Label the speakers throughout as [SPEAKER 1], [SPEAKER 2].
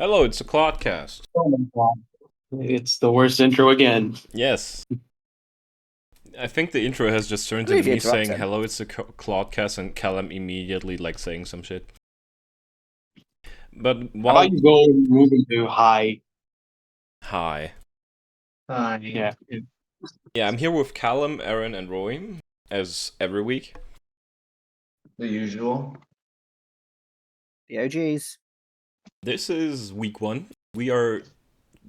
[SPEAKER 1] Hello, it's a Clodcast.
[SPEAKER 2] Oh my god. It's the worst intro again.
[SPEAKER 1] Yes. I think the intro has just turned into
[SPEAKER 3] Believe you
[SPEAKER 1] me
[SPEAKER 3] interrupt
[SPEAKER 1] saying
[SPEAKER 3] him.
[SPEAKER 1] hello, it's a Clodcast, and Callum immediately saying some shit. But
[SPEAKER 2] How
[SPEAKER 1] while
[SPEAKER 2] about you go moving to high?
[SPEAKER 1] hi,
[SPEAKER 2] Yeah.
[SPEAKER 1] yeah, I'm here with Callum, Aaron, and Roy as every week.
[SPEAKER 4] The usual.
[SPEAKER 3] The OGs.
[SPEAKER 1] This is week 1. We are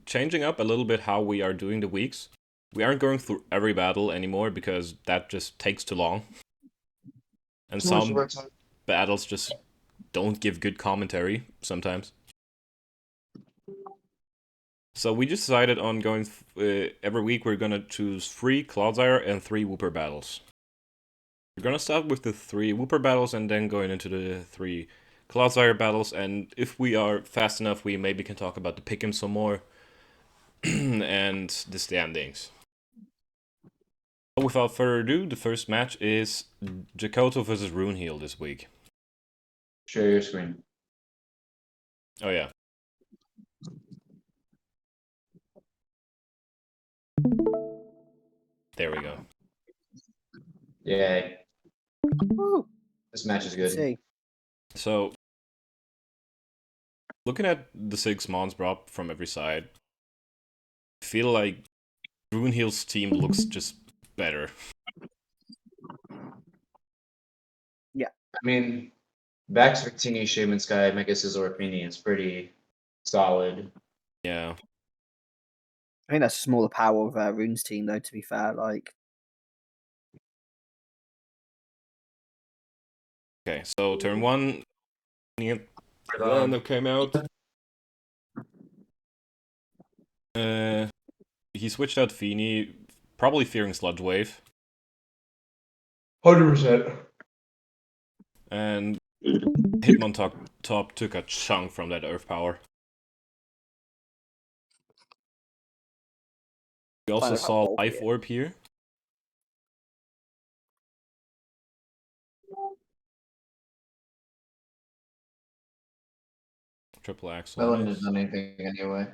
[SPEAKER 1] changing up a little bit how we are doing the weeks. We aren't going through every battle anymore because that just takes too long, and
[SPEAKER 4] Too much
[SPEAKER 1] some
[SPEAKER 4] work time.
[SPEAKER 1] battles just don't give good commentary sometimes. So we just decided on going every week. We're gonna choose 3 Cloudzyre and 3 Wooper battles. We're gonna start with the 3 Wooper battles and then going into the 3 Cloudzyre battles. And if we are fast enough, we maybe can talk about the pick'em some more and the standings. So without further ado, the first match is Jakoto versus Runeheal this week.
[SPEAKER 4] Share your screen.
[SPEAKER 1] Oh yeah. There we go.
[SPEAKER 4] Yay.
[SPEAKER 3] Woo.
[SPEAKER 4] This match is
[SPEAKER 3] Let's
[SPEAKER 4] good.
[SPEAKER 3] see.
[SPEAKER 1] So, looking at the 6 mons brought from every side, I feel like Runeheal's team looks just better.
[SPEAKER 4] I mean, Vax Victini, Shaman Sky, Mega Sizzle, Rapini is pretty solid.
[SPEAKER 1] Yeah.
[SPEAKER 3] I think that's a smaller power of Rune's team, though. To be fair, like
[SPEAKER 1] Okay, so turn 1, Lando came out. He switched out Feeny, probably fearing Sludge Wave,
[SPEAKER 4] 100%.
[SPEAKER 1] and Hitmontop took a chunk from that Earth Power. We also
[SPEAKER 3] kind of how
[SPEAKER 1] saw
[SPEAKER 3] bulky
[SPEAKER 1] Life
[SPEAKER 3] it
[SPEAKER 1] Orb here. Triple Axle.
[SPEAKER 4] That wouldn't have done anything anyway.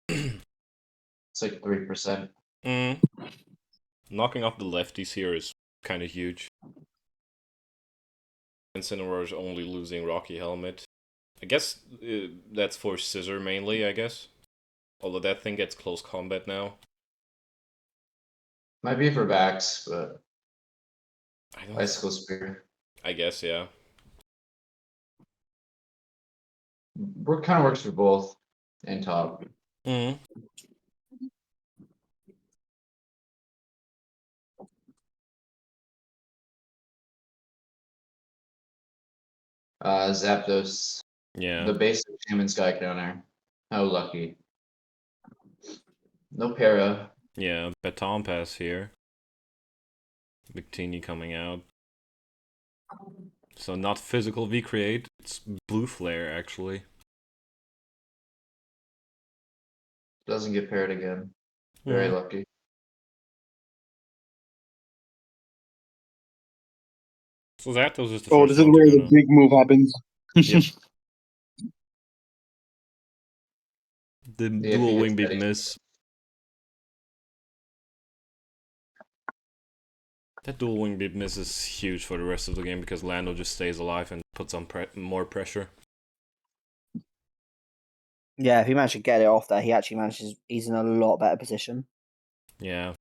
[SPEAKER 4] It's like 3%.
[SPEAKER 1] Knocking off the lefties here is kind of huge. Incineroar is only losing Rocky Helmet. I guess that's for Scissor mainly, I guess. Although that thing gets close combat now.
[SPEAKER 4] Might be for Vax, but
[SPEAKER 1] I don't.
[SPEAKER 4] Bicycle Spear.
[SPEAKER 1] I guess, yeah.
[SPEAKER 4] Kind of works for both and top. Zapdos.
[SPEAKER 1] Yeah.
[SPEAKER 4] The basic Shaman Sky counter. How lucky. No para.
[SPEAKER 1] Yeah, Baton Pass here. Victini coming out. So not physical V-Create, it's Blue Flare actually.
[SPEAKER 4] Doesn't get paired again. Very lucky.
[SPEAKER 1] So Zapdos is the
[SPEAKER 2] Oh,
[SPEAKER 1] first
[SPEAKER 2] this is
[SPEAKER 1] one
[SPEAKER 2] where
[SPEAKER 1] to
[SPEAKER 2] the
[SPEAKER 1] go now.
[SPEAKER 2] big move happens.
[SPEAKER 1] Yep. The
[SPEAKER 4] Yeah, if
[SPEAKER 1] dual
[SPEAKER 4] he
[SPEAKER 1] wing
[SPEAKER 4] gets
[SPEAKER 1] beat
[SPEAKER 4] ready.
[SPEAKER 1] miss. That dual wing beat miss is huge for the rest of the game because Lando just stays alive and puts on more pressure.
[SPEAKER 3] Yeah, if he managed to get it off there, he actually manages. He's in a lot better position.
[SPEAKER 1] Yeah.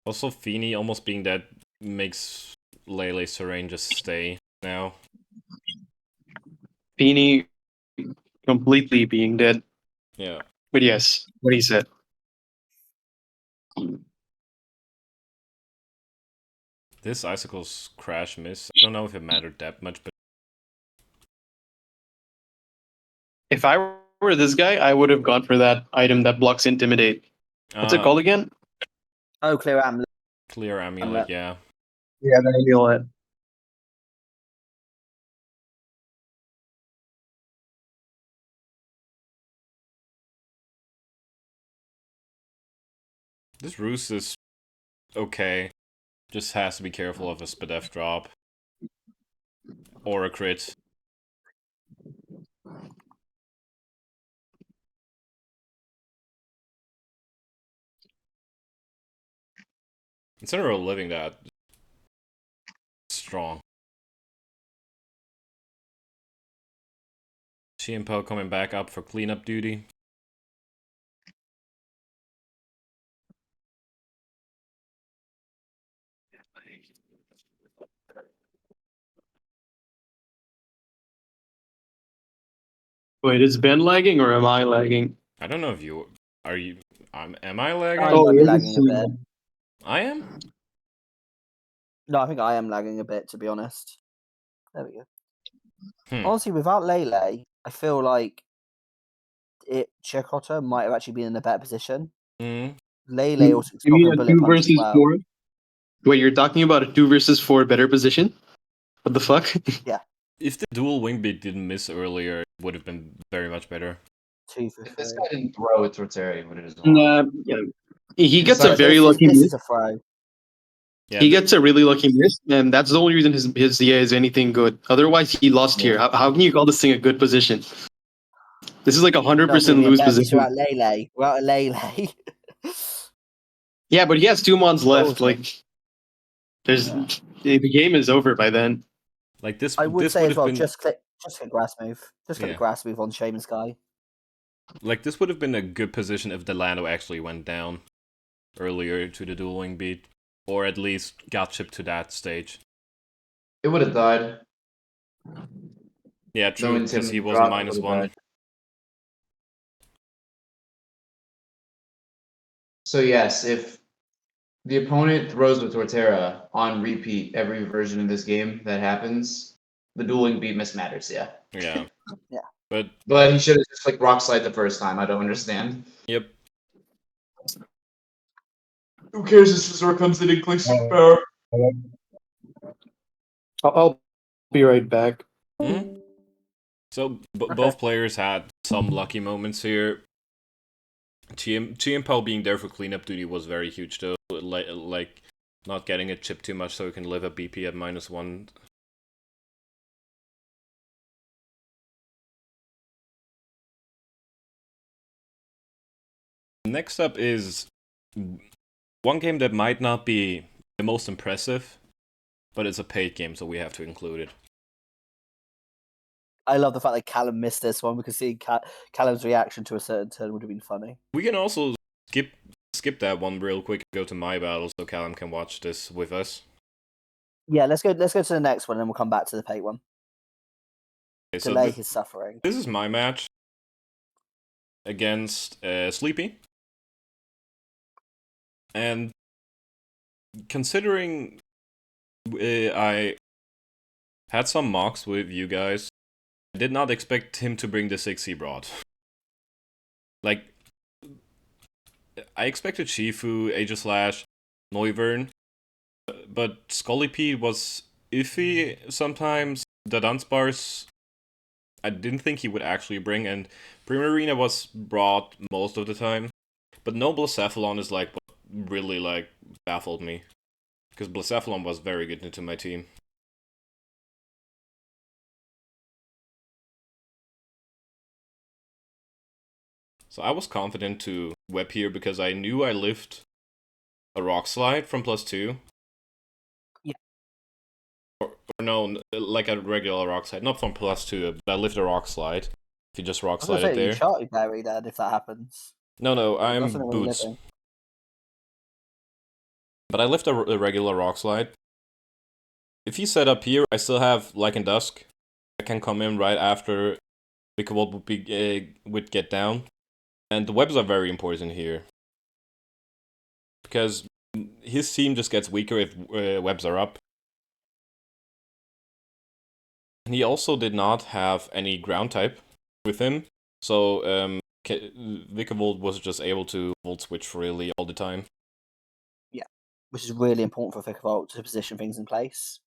[SPEAKER 1] Also, Feeny almost being dead makes Lele Serene just stay now.
[SPEAKER 2] Feeny completely being dead.
[SPEAKER 1] Yeah.
[SPEAKER 2] But yes, what he said.
[SPEAKER 1] This Icicle's crash miss, I don't know if it mattered that much, but
[SPEAKER 2] If I were this guy, I would have gone for that item that blocks Intimidate. What's it called again?
[SPEAKER 3] Oh, clear amulet.
[SPEAKER 1] Clear Amulet, yeah.
[SPEAKER 2] Yeah, the amulet.
[SPEAKER 1] This Roost is okay. Just has to be careful of a Spadef drop. Or a crit. Instead of living that strong. Chiempo coming back up for cleanup duty.
[SPEAKER 2] Wait, is Ben lagging or am I lagging?
[SPEAKER 1] I don't know if you are you. Am I lagging?
[SPEAKER 3] I might be lagging a bit.
[SPEAKER 1] I am.
[SPEAKER 3] No, I think I am lagging a bit, to be honest. There we go.
[SPEAKER 1] Hmm.
[SPEAKER 3] Honestly, without Lele, I feel like Chakotay might have actually been in a better position.
[SPEAKER 1] Mm.
[SPEAKER 3] Lele also
[SPEAKER 2] You mean
[SPEAKER 3] stopping
[SPEAKER 2] a
[SPEAKER 3] bullet
[SPEAKER 2] 2
[SPEAKER 3] punch as
[SPEAKER 2] versus
[SPEAKER 3] well.
[SPEAKER 2] 4? Wait, you're talking about a 2 versus 4 better position? What the fuck?
[SPEAKER 3] Yeah.
[SPEAKER 1] If the dual wing beat didn't miss earlier, it would have been very much better.
[SPEAKER 3] 2 for
[SPEAKER 4] If this
[SPEAKER 3] 3.
[SPEAKER 4] guy didn't throw it towards Terry, would it have
[SPEAKER 2] Nah, yeah. He gets a
[SPEAKER 4] Besides,
[SPEAKER 2] very lucky
[SPEAKER 3] This
[SPEAKER 2] miss.
[SPEAKER 3] is a throw.
[SPEAKER 1] Yeah,
[SPEAKER 2] He gets a really lucky miss, and that's the only reason his DA is anything good. Otherwise, he lost here. How can you call this thing a good position? This is like 100% lose position.
[SPEAKER 3] Without Lele. Without Lele.
[SPEAKER 2] Yeah, but he has 2 mons left.
[SPEAKER 3] Awesome.
[SPEAKER 2] Like, the game is over by then.
[SPEAKER 1] like this.
[SPEAKER 3] I would
[SPEAKER 1] this
[SPEAKER 3] say
[SPEAKER 1] would
[SPEAKER 3] as
[SPEAKER 1] have
[SPEAKER 3] well,
[SPEAKER 1] been
[SPEAKER 3] just click grass move. Just click
[SPEAKER 1] Yeah.
[SPEAKER 3] the grass move on Shaman's guy.
[SPEAKER 1] like this would have been a good position if Delano actually went down earlier to the dual wing beat, or at least got chipped to that stage.
[SPEAKER 4] it would have died.
[SPEAKER 1] Yeah, true,
[SPEAKER 4] Knowing
[SPEAKER 1] because
[SPEAKER 4] Tim
[SPEAKER 1] he was
[SPEAKER 4] dropped, it would have
[SPEAKER 1] -1.
[SPEAKER 4] died. So yes, if the opponent throws with Torterra on repeat every version of this game that happens, the dueling beat mismatters, yeah.
[SPEAKER 1] Yeah.
[SPEAKER 3] Yeah.
[SPEAKER 1] But
[SPEAKER 4] he should have just rock slide the first time. I don't understand.
[SPEAKER 1] yep.
[SPEAKER 4] Who cares if Scizor comes in and clicks power?
[SPEAKER 2] I'll be right back.
[SPEAKER 1] Mm-hmm. So
[SPEAKER 3] Okay.
[SPEAKER 1] both players had some lucky moments here. Chiempo being there for cleanup duty was very huge though. Like not getting a chip too much so he can live a BP at -1. Next up is one game that might not be the most impressive, but it's a paid game, so we have to include it.
[SPEAKER 3] I love the fact that Callum missed this one because seeing Callum's reaction to a certain turn would have been funny.
[SPEAKER 1] We can also skip that one real quick and go to my battle so Callum can watch this with us.
[SPEAKER 3] Yeah, let's go to the next one and we'll come back to the paid one.
[SPEAKER 1] Okay, so
[SPEAKER 3] Delay his suffering.
[SPEAKER 1] this is my match against Sleepy. And considering I had some mocks with you guys, I did not expect him to bring the 6C broad. Like, I expected Shifu, Aegislash, Noivern, but Scolipede was iffy sometimes. The Dunsparce, I didn't think he would actually bring, and Primarina was brought most of the time. But no Blacephalon is like what really like baffled me. Because Blacephalon was very good into my team. So I was confident to web here because I knew I lived a Rock Slide from +2.
[SPEAKER 3] Yeah.
[SPEAKER 1] Or no, like a regular Rock Slide. Not from +2, but I lived a Rock Slide. If you just Rock
[SPEAKER 3] I was
[SPEAKER 1] Slide
[SPEAKER 3] going
[SPEAKER 1] it
[SPEAKER 3] to say, you
[SPEAKER 1] there.
[SPEAKER 3] Charlie Berry then if that happens.
[SPEAKER 1] No,
[SPEAKER 3] That's
[SPEAKER 1] I'm
[SPEAKER 3] something we're
[SPEAKER 1] Boots.
[SPEAKER 3] living.
[SPEAKER 1] But I lived a regular Rock Slide. If he set up here, I still have Lycan Dusk. I can come in right after Vikavolt would get down. And the webs are very important here. Because his team just gets weaker if webs are up. And he also did not have any ground type with him. So Vikavolt was just able to volt switch freely all the time.
[SPEAKER 3] Yeah, which is really important for Vikavolt to position things in place.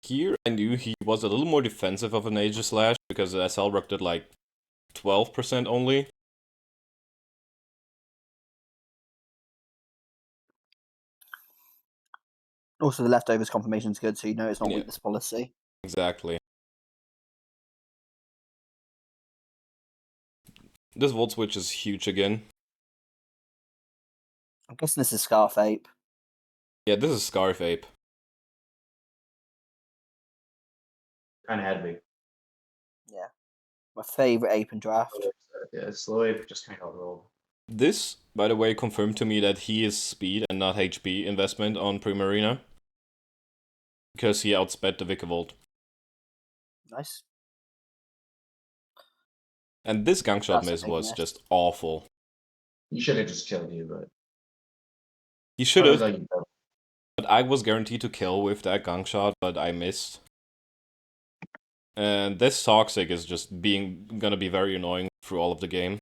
[SPEAKER 1] Here, I knew he was a little more defensive of an Aegislash because SL Rock did like 12% only.
[SPEAKER 3] Also, the leftovers confirmation is good, so you know it's not
[SPEAKER 1] Yeah.
[SPEAKER 3] weakness policy.
[SPEAKER 1] Exactly. This volt switch is huge again.
[SPEAKER 3] I'm guessing this is Scarf Ape.
[SPEAKER 1] Yeah, this is Scarf Ape.
[SPEAKER 4] Kind of had to be.
[SPEAKER 3] Yeah. My favourite ape in draft.
[SPEAKER 4] Yeah, slow ape just kind of got rolled.
[SPEAKER 1] This, by the way, confirmed to me that he is speed and not HP investment on Primarina. Because he outsped the Vikavolt.
[SPEAKER 3] Nice.
[SPEAKER 1] And this gunk shot
[SPEAKER 3] That's a
[SPEAKER 1] miss
[SPEAKER 3] big
[SPEAKER 1] was
[SPEAKER 3] miss.
[SPEAKER 1] just awful.
[SPEAKER 4] You should have just killed you, but
[SPEAKER 1] He should
[SPEAKER 4] sounds
[SPEAKER 1] have,
[SPEAKER 4] like you don't.
[SPEAKER 1] but I was guaranteed to kill with that gunk shot, but I missed. And this Toxic is just gonna be very annoying through all of the game.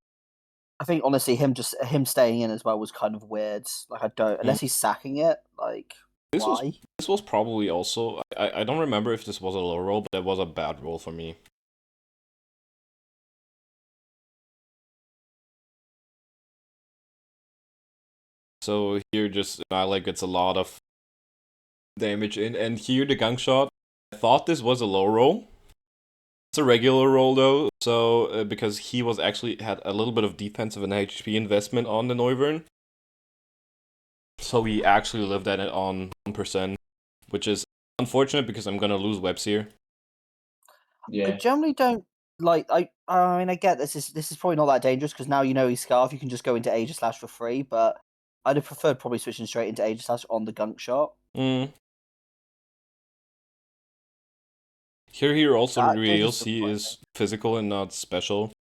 [SPEAKER 3] I think honestly, him staying in as well was kind of weird. Like I don't, unless he's sacking it. Like
[SPEAKER 1] This
[SPEAKER 3] why?
[SPEAKER 1] was probably also I don't remember if this was a low roll, but it was a bad roll for me. So here just Annihilate gets a lot of damage in, and here the gunk shot. I thought this was a low roll. It's a regular roll though, so because he was actually had a little bit of defensive and HP investment on the Noivern. So he actually lived at it on 1%, which is unfortunate because I'm gonna lose webs here.
[SPEAKER 3] I
[SPEAKER 4] Yeah.
[SPEAKER 3] generally don't like. I mean, I get this is probably not that dangerous because now you know he's Scarf. You can just go into Aegislash for free, but I'd have preferred probably switching straight into Aegislash on the gunk shot.
[SPEAKER 1] Here he also
[SPEAKER 3] That did
[SPEAKER 1] reveals he
[SPEAKER 3] disappoint
[SPEAKER 1] is physical and not special.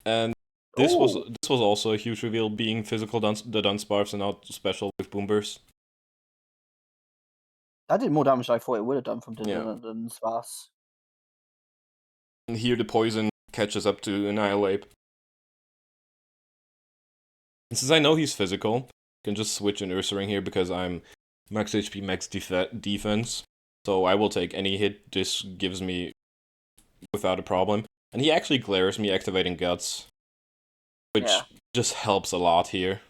[SPEAKER 1] And this was also a huge reveal, being physical the Dunsparks and not special with Boomburst.
[SPEAKER 3] That did more damage than I thought it would have done from
[SPEAKER 1] Yeah.
[SPEAKER 3] Dunsparce.
[SPEAKER 1] And here the poison catches up to Annihilate. And since I know he's physical, I can just switch in Ursaring here because I'm max HP, max defense. So I will take any hit this gives me without a problem. And he actually glares me activating Guts, which just helps a lot here.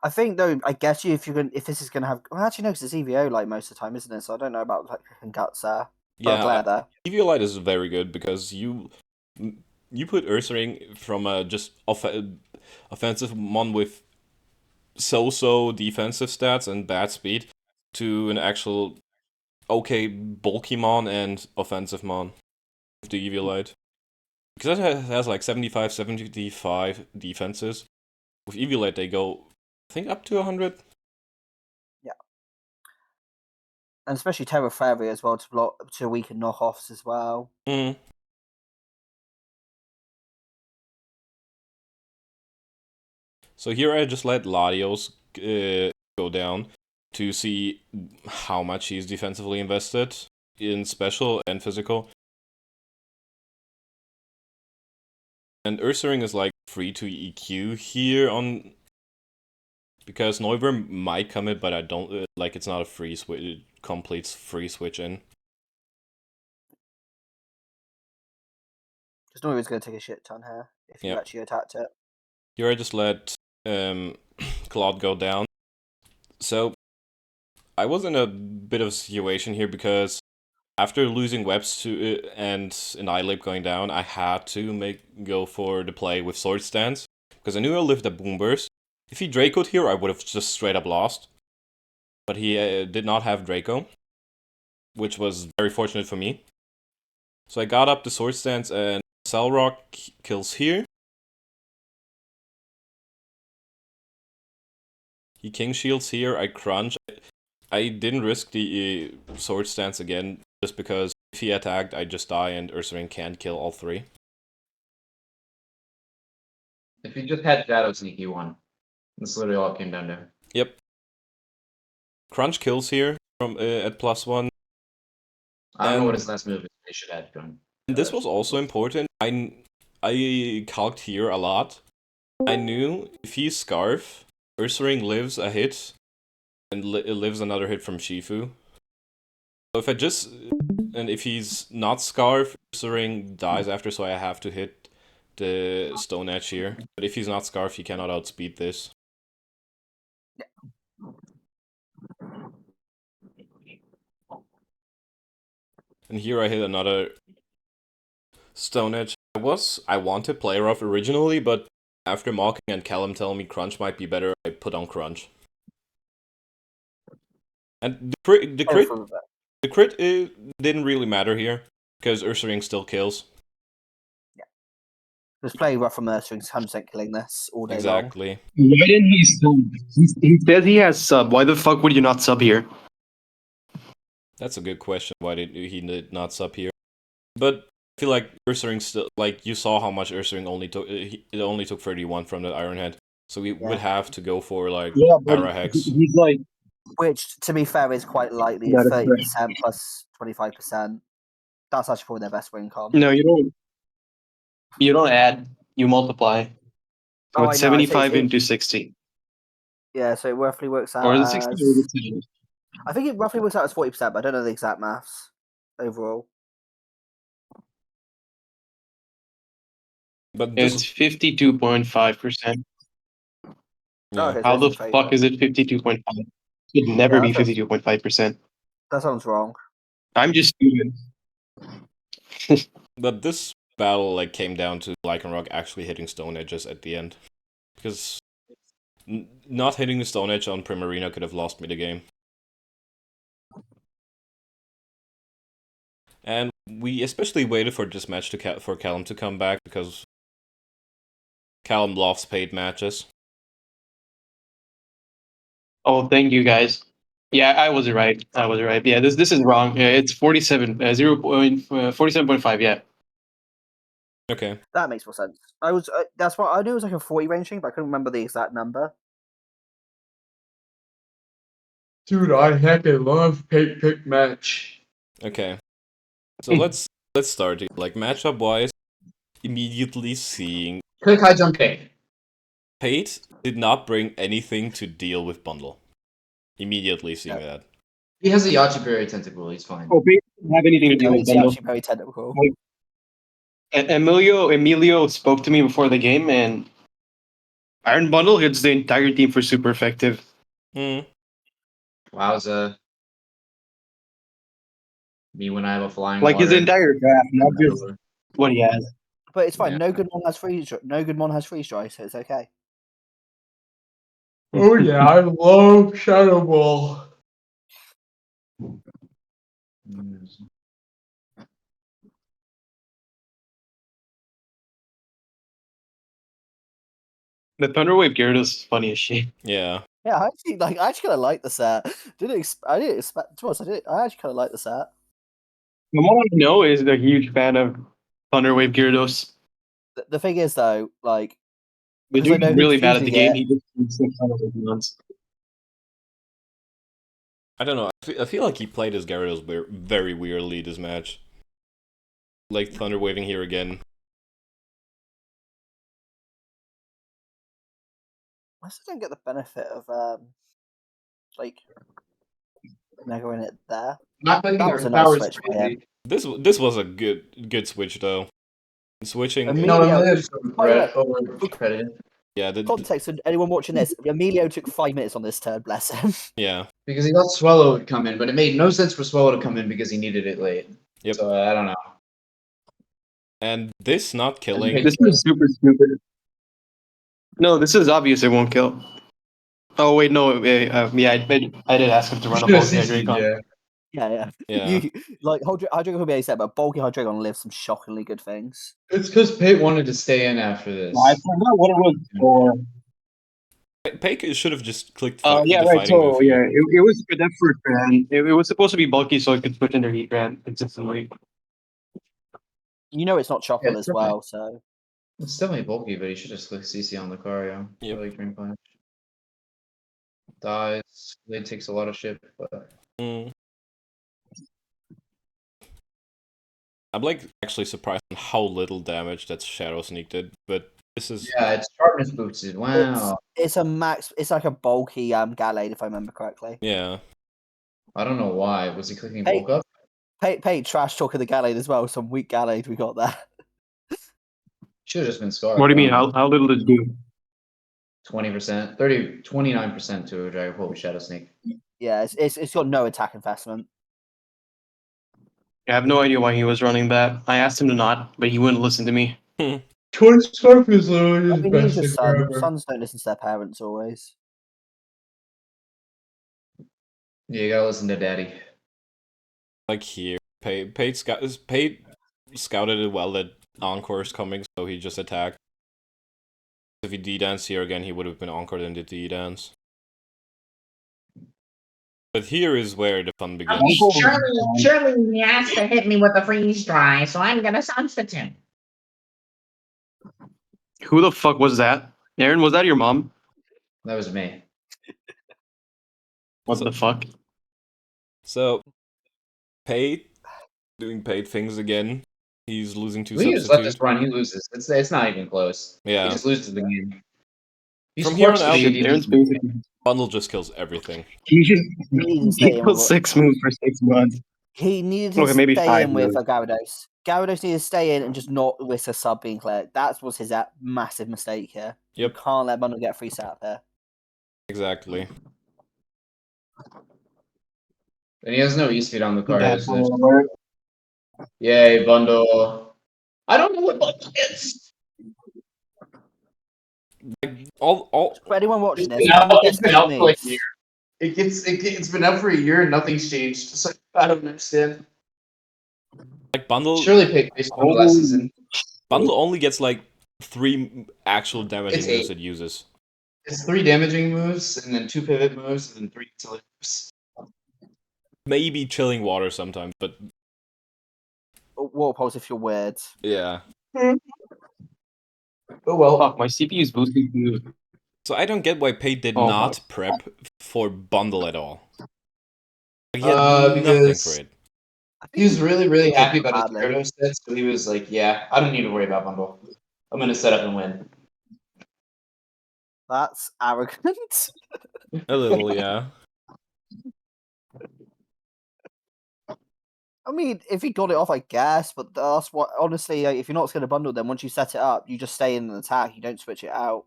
[SPEAKER 3] I think though, I guess you if this is gonna have. Well, actually, no, because it's EVO like most of the time, isn't it? So I don't know about like Guts there.
[SPEAKER 1] Yeah,
[SPEAKER 3] Glare there.
[SPEAKER 1] Eviolite is very good because you put Ursaring from a just offensive mon with so defensive stats and bad speed to an actual okay bulky mon and offensive mon with the Eviolite. Because it has like 75 defenses. With Eviolite they go, I think, up to 100.
[SPEAKER 3] Yeah. And especially Terra Fairy as well to weaken knockoffs as well.
[SPEAKER 1] So here I just let Latios go down to see how much he's defensively invested in special and physical. And Ursaring is like free to EQ here on because Noivern might come in, but I don't like it's not a free switch. It completes free switch in.
[SPEAKER 3] Because Noiva's going to take a shit ton here if you actually attacked it.
[SPEAKER 1] Here I just let Claude go down. So I was in a bit of a situation here because after losing webs to and Annihilate going down, I had to go for the play with Sword Stance because I knew I lived a Boomburst. If he Draco'd here, I would have just straight up lost. But he did not have Draco, which was very fortunate for me. So I got up the Sword Stance and Salrock kills here. He King Shields here, I crunch. I didn't risk the Sword Stance again just because if he attacked, I just die and Ursaring can't kill all three.
[SPEAKER 4] If you just had Shadow Sneak, you won. That's literally all it came down to.
[SPEAKER 1] Yep. Crunch kills here from at +1.
[SPEAKER 4] I don't know what his last move is. They should have done.
[SPEAKER 1] And this was also important. I calced here a lot. I knew if he's Scarf, Ursaring lives a hit and lives another hit from Shifu. So if he's not Scarf, Ursaring dies after, so I have to hit the Stone Edge here. But if he's not Scarf, he cannot outspeed this. And here I hit another Stone Edge. I I wanted Play Rough originally, but after mocking and Callum telling me Crunch might be better, I put on Crunch. And the crit didn't really matter here because Ursaring still kills.
[SPEAKER 3] Just play rough from Ursaring's 100% killing this all day long.
[SPEAKER 1] Exactly.
[SPEAKER 2] Why didn't he sub? He says he has sub. Why the fuck would you not sub here?
[SPEAKER 1] That's a good question. Why did he not sub here? But I feel like Ursaring still, like, you saw how much Ursaring only took. It only took 31 from the Iron Head, so we would have to go for like Para Hex.
[SPEAKER 2] He's like,
[SPEAKER 3] Which, to be fair, is quite likely.
[SPEAKER 2] That
[SPEAKER 3] It's
[SPEAKER 2] is
[SPEAKER 3] 30% plus 25%. That's actually probably their best win con.
[SPEAKER 2] no, you don't. You don't add. You multiply. So
[SPEAKER 3] Oh,
[SPEAKER 2] it's
[SPEAKER 3] I know,
[SPEAKER 2] 75 into 60.
[SPEAKER 3] Yeah, so it roughly works out
[SPEAKER 2] Or is it
[SPEAKER 3] as...
[SPEAKER 2] 60 or is it 70?
[SPEAKER 3] I think it roughly works out as 40%, but I don't know the exact maths overall.
[SPEAKER 1] But
[SPEAKER 2] It's 52.5%.
[SPEAKER 1] yeah.
[SPEAKER 3] Okay, so
[SPEAKER 2] How
[SPEAKER 3] it's
[SPEAKER 2] the
[SPEAKER 3] in favor.
[SPEAKER 2] fuck is it 52.5? It should never
[SPEAKER 3] Yeah,
[SPEAKER 2] be 52.5%.
[SPEAKER 3] That sounds wrong.
[SPEAKER 2] I'm just stupid.
[SPEAKER 1] But this battle like came down to Lycanroc actually hitting Stone Edges at the end, because not hitting the Stone Edge on Primarina could have lost me the game. And we especially waited for this match for Callum to come back because Callum loves paid matches.
[SPEAKER 2] Oh, thank you guys. Yeah, I was right. Yeah, this is wrong. Yeah, it's 47.5. Yeah.
[SPEAKER 1] Okay.
[SPEAKER 3] That makes more sense. That's why I knew it was like a 40 range thing, but I couldn't remember the exact number.
[SPEAKER 4] Dude, I heckin' love pick match.
[SPEAKER 1] Okay. So let's start here. Like matchup wise, immediately seeing
[SPEAKER 4] Click high jump pick.
[SPEAKER 1] Pate did not bring anything to deal with Bundle. Immediately seeing that.
[SPEAKER 4] He has a Yachiberry tentacle, he's fine.
[SPEAKER 2] Oh, Pete doesn't have anything to do with
[SPEAKER 3] It's
[SPEAKER 2] Bundle.
[SPEAKER 3] actually very technical.
[SPEAKER 2] Emilio spoke to me before the game, and Iron Bundle hits the entire team for super effective.
[SPEAKER 4] Wowza. Me when I have a flying
[SPEAKER 2] Like
[SPEAKER 4] water.
[SPEAKER 2] his entire draft, not just what he has.
[SPEAKER 3] But it's fine.
[SPEAKER 4] Yeah.
[SPEAKER 3] No good mon has freeze strike, so it's okay.
[SPEAKER 4] Oh yeah, I love Shadow Ball.
[SPEAKER 2] The Thunderwave Gyarados is funny as shit.
[SPEAKER 1] Yeah.
[SPEAKER 3] Yeah, I actually kind of like the set. I didn't expect. To be honest, I actually kind of like the set.
[SPEAKER 2] Someone I know is a huge fan of Thunderwave Gyarados.
[SPEAKER 3] The thing is, though, like,
[SPEAKER 2] The
[SPEAKER 3] because I
[SPEAKER 2] dude
[SPEAKER 3] know
[SPEAKER 2] is
[SPEAKER 3] who's
[SPEAKER 2] really bad at the
[SPEAKER 3] using
[SPEAKER 2] game.
[SPEAKER 3] it,
[SPEAKER 2] He just keeps 600 months.
[SPEAKER 1] I don't know. I feel like he played his Gyarados very weirdly this match. Like Thunder Waving here again.
[SPEAKER 3] I still don't get the benefit of like Mega in it there.
[SPEAKER 4] Not putting
[SPEAKER 3] That
[SPEAKER 4] our
[SPEAKER 3] was a nice
[SPEAKER 4] powers
[SPEAKER 3] switch by
[SPEAKER 4] crazy.
[SPEAKER 3] him.
[SPEAKER 1] This was a good switch though. Switching.
[SPEAKER 3] Emilio-
[SPEAKER 4] No, Emilio just
[SPEAKER 3] By the way,
[SPEAKER 4] overcredited.
[SPEAKER 1] Yeah.
[SPEAKER 3] Context of anyone watching this, Emilio took 5 minutes on this turn, bless him.
[SPEAKER 1] Yeah.
[SPEAKER 4] Because he thought Swallow would come in, but it made no sense for Swallow to come in because he needed it late.
[SPEAKER 1] Yep.
[SPEAKER 4] So I don't know.
[SPEAKER 1] And this not killing.
[SPEAKER 2] This is super stupid. No, this is obvious it won't kill. Oh, wait, no. Yeah, I did ask him to run a bulky Hydreigon.
[SPEAKER 3] Yeah.
[SPEAKER 1] Yeah.
[SPEAKER 3] You like Hydreigon could be a set, but bulky Hydreigon lives some shockingly good things.
[SPEAKER 4] It's because Pate wanted to stay in after this.
[SPEAKER 2] I forgot what it was for.
[SPEAKER 1] Pake should have just clicked
[SPEAKER 2] Yeah,
[SPEAKER 1] the
[SPEAKER 2] right.
[SPEAKER 1] fighting move
[SPEAKER 2] So,
[SPEAKER 1] here.
[SPEAKER 2] yeah, it was for that first round. It was supposed to be bulky so it could switch into Heat Ran consistently.
[SPEAKER 3] You know it's not chocolate
[SPEAKER 4] Yeah,
[SPEAKER 3] as
[SPEAKER 4] it's
[SPEAKER 3] well, so
[SPEAKER 4] It's definitely bulky, but he should just click CC on Lucario.
[SPEAKER 1] Yep.
[SPEAKER 4] Really Dream Punch. Dies. Blade takes a lot of shit, but
[SPEAKER 1] I'm like actually surprised on how little damage that Shadow Sneak did, but this is
[SPEAKER 4] yeah, it's sharpness boosted. Wow.
[SPEAKER 3] it's a max. It's like a bulky Gallade, if I remember correctly.
[SPEAKER 1] yeah.
[SPEAKER 4] I don't know why. Was he clicking
[SPEAKER 3] Hey.
[SPEAKER 4] bulk up?
[SPEAKER 3] Pate trash talking the Gallade as well. Some weak Gallade we got there.
[SPEAKER 4] Should have just been Scar.
[SPEAKER 2] What do you mean? How little did it do?
[SPEAKER 4] 20%, 29% to a Dragapult with Shadow Sneak.
[SPEAKER 3] Yeah, it's got no attack investment.
[SPEAKER 2] I have no idea why he was running that. I asked him to not, but he wouldn't listen to me.
[SPEAKER 4] Choice Scarf is literally
[SPEAKER 3] I
[SPEAKER 4] his
[SPEAKER 3] mean,
[SPEAKER 4] best
[SPEAKER 3] he's a
[SPEAKER 4] thing
[SPEAKER 3] son.
[SPEAKER 4] ever.
[SPEAKER 3] Sons don't listen to their parents always.
[SPEAKER 4] Yeah, you gotta listen to Daddy.
[SPEAKER 1] Like here, Pate scouted it well that Encore is coming, so he just attacked. If he D-dance here again, he would have been Encored and did the D-dance. But here is where the fun begins.
[SPEAKER 5] Surely he has to hit me with a freeze dry, so I'm gonna substitute.
[SPEAKER 2] Who the fuck was that? Aaron, was that your mom?
[SPEAKER 4] That was me.
[SPEAKER 2] What the fuck?
[SPEAKER 1] So, Pate doing Pate things again. He's losing to
[SPEAKER 4] If we just let this
[SPEAKER 1] substitute.
[SPEAKER 4] run, he loses. It's not even close.
[SPEAKER 1] Yeah.
[SPEAKER 4] He just loses the game. He's
[SPEAKER 1] From here on
[SPEAKER 4] forced to
[SPEAKER 1] out,
[SPEAKER 4] be
[SPEAKER 2] Aaron's basically
[SPEAKER 1] Bundle just kills everything.
[SPEAKER 2] he just
[SPEAKER 3] He needed to stay
[SPEAKER 2] he
[SPEAKER 3] in
[SPEAKER 2] put
[SPEAKER 3] with
[SPEAKER 2] 6 moves for 6 months.
[SPEAKER 3] he needed to
[SPEAKER 2] Okay, maybe
[SPEAKER 3] stay
[SPEAKER 2] 5
[SPEAKER 3] in with
[SPEAKER 2] moves.
[SPEAKER 3] Gyarados. Gyarados needed to stay in and just not risk a sub being cleared. That was his massive mistake here. You
[SPEAKER 1] Yep.
[SPEAKER 3] can't let Bundle get a free setup here.
[SPEAKER 1] Exactly.
[SPEAKER 4] And he has no E-speed on the card.
[SPEAKER 2] Bad
[SPEAKER 4] Is
[SPEAKER 2] bundle alert.
[SPEAKER 4] Yay, Bundle. I don't know what Bundle is.
[SPEAKER 1] Like all
[SPEAKER 3] For anyone watching this,
[SPEAKER 4] It's been out,
[SPEAKER 3] Bundle
[SPEAKER 4] it's
[SPEAKER 3] gets
[SPEAKER 4] been
[SPEAKER 3] 8
[SPEAKER 4] out for like a
[SPEAKER 3] moves.
[SPEAKER 4] year. It's been out for a year and nothing's changed. So I don't understand.
[SPEAKER 1] like Bundle
[SPEAKER 4] Surely pick based Bundle last season.
[SPEAKER 1] Bundle only gets like 3 actual damaging
[SPEAKER 4] It's
[SPEAKER 1] moves
[SPEAKER 4] 8.
[SPEAKER 1] it uses.
[SPEAKER 4] It's 3 damaging moves and then 2 pivot moves and then 3 utility moves.
[SPEAKER 1] Maybe chilling water sometimes, but
[SPEAKER 3] Water pulse if you're weird.
[SPEAKER 1] yeah.
[SPEAKER 4] Oh well.
[SPEAKER 2] Fuck, my CPU's boosting too.
[SPEAKER 1] So I don't get why Pate did
[SPEAKER 2] Oh
[SPEAKER 1] not prep for Bundle at all. Like, he had nothing
[SPEAKER 4] Because
[SPEAKER 1] for it.
[SPEAKER 3] I
[SPEAKER 4] he was
[SPEAKER 3] think
[SPEAKER 4] really, really
[SPEAKER 3] did
[SPEAKER 4] happy about his
[SPEAKER 3] badly.
[SPEAKER 4] Gyarados set, so he was like, yeah, I don't need to worry about Bundle. I'm gonna set up and win.
[SPEAKER 3] That's arrogant.
[SPEAKER 1] A little, yeah.
[SPEAKER 3] I mean, if he got it off, I guess, but that's what. Honestly, like, if you're not going to bundle, then once you set it up, you just stay in an attack. You don't switch it out.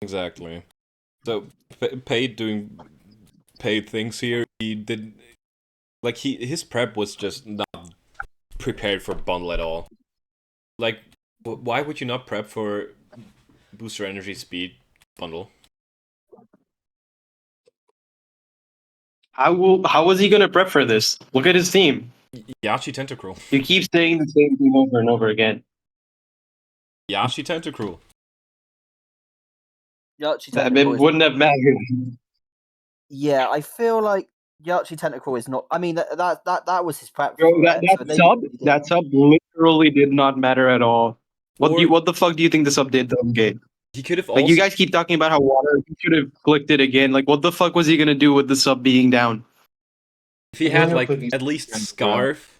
[SPEAKER 1] Exactly. So Pate doing Pate things here. He did like his prep was just not prepared for Bundle at all. Like, why would you not prep for Booster Energy Speed Bundle?
[SPEAKER 2] How was he gonna prep for this? Look at his team.
[SPEAKER 1] Yashi Tentacruel.
[SPEAKER 2] You keep saying the same thing over and over again.
[SPEAKER 1] Yashi Tentacruel.
[SPEAKER 3] Yachi
[SPEAKER 2] That
[SPEAKER 3] Tentacle
[SPEAKER 2] it
[SPEAKER 3] is,
[SPEAKER 2] wouldn't have mattered.
[SPEAKER 3] yeah, I feel like Yachi Tentacle is not. I mean, that was his prep
[SPEAKER 2] Bro,
[SPEAKER 3] for
[SPEAKER 2] that,
[SPEAKER 3] it.
[SPEAKER 2] that
[SPEAKER 3] So they
[SPEAKER 2] sub
[SPEAKER 3] did.
[SPEAKER 2] that sub literally did not matter at all.
[SPEAKER 1] Or
[SPEAKER 2] What the fuck do you think the sub did to game?
[SPEAKER 1] he could have
[SPEAKER 2] Like
[SPEAKER 1] also
[SPEAKER 2] you guys keep talking about how water he should have clicked it again. Like what the fuck was he gonna do with the sub being down?
[SPEAKER 1] if he
[SPEAKER 4] I'm
[SPEAKER 1] had
[SPEAKER 4] gonna
[SPEAKER 1] like
[SPEAKER 4] put these
[SPEAKER 1] at least
[SPEAKER 4] things
[SPEAKER 1] Scarf,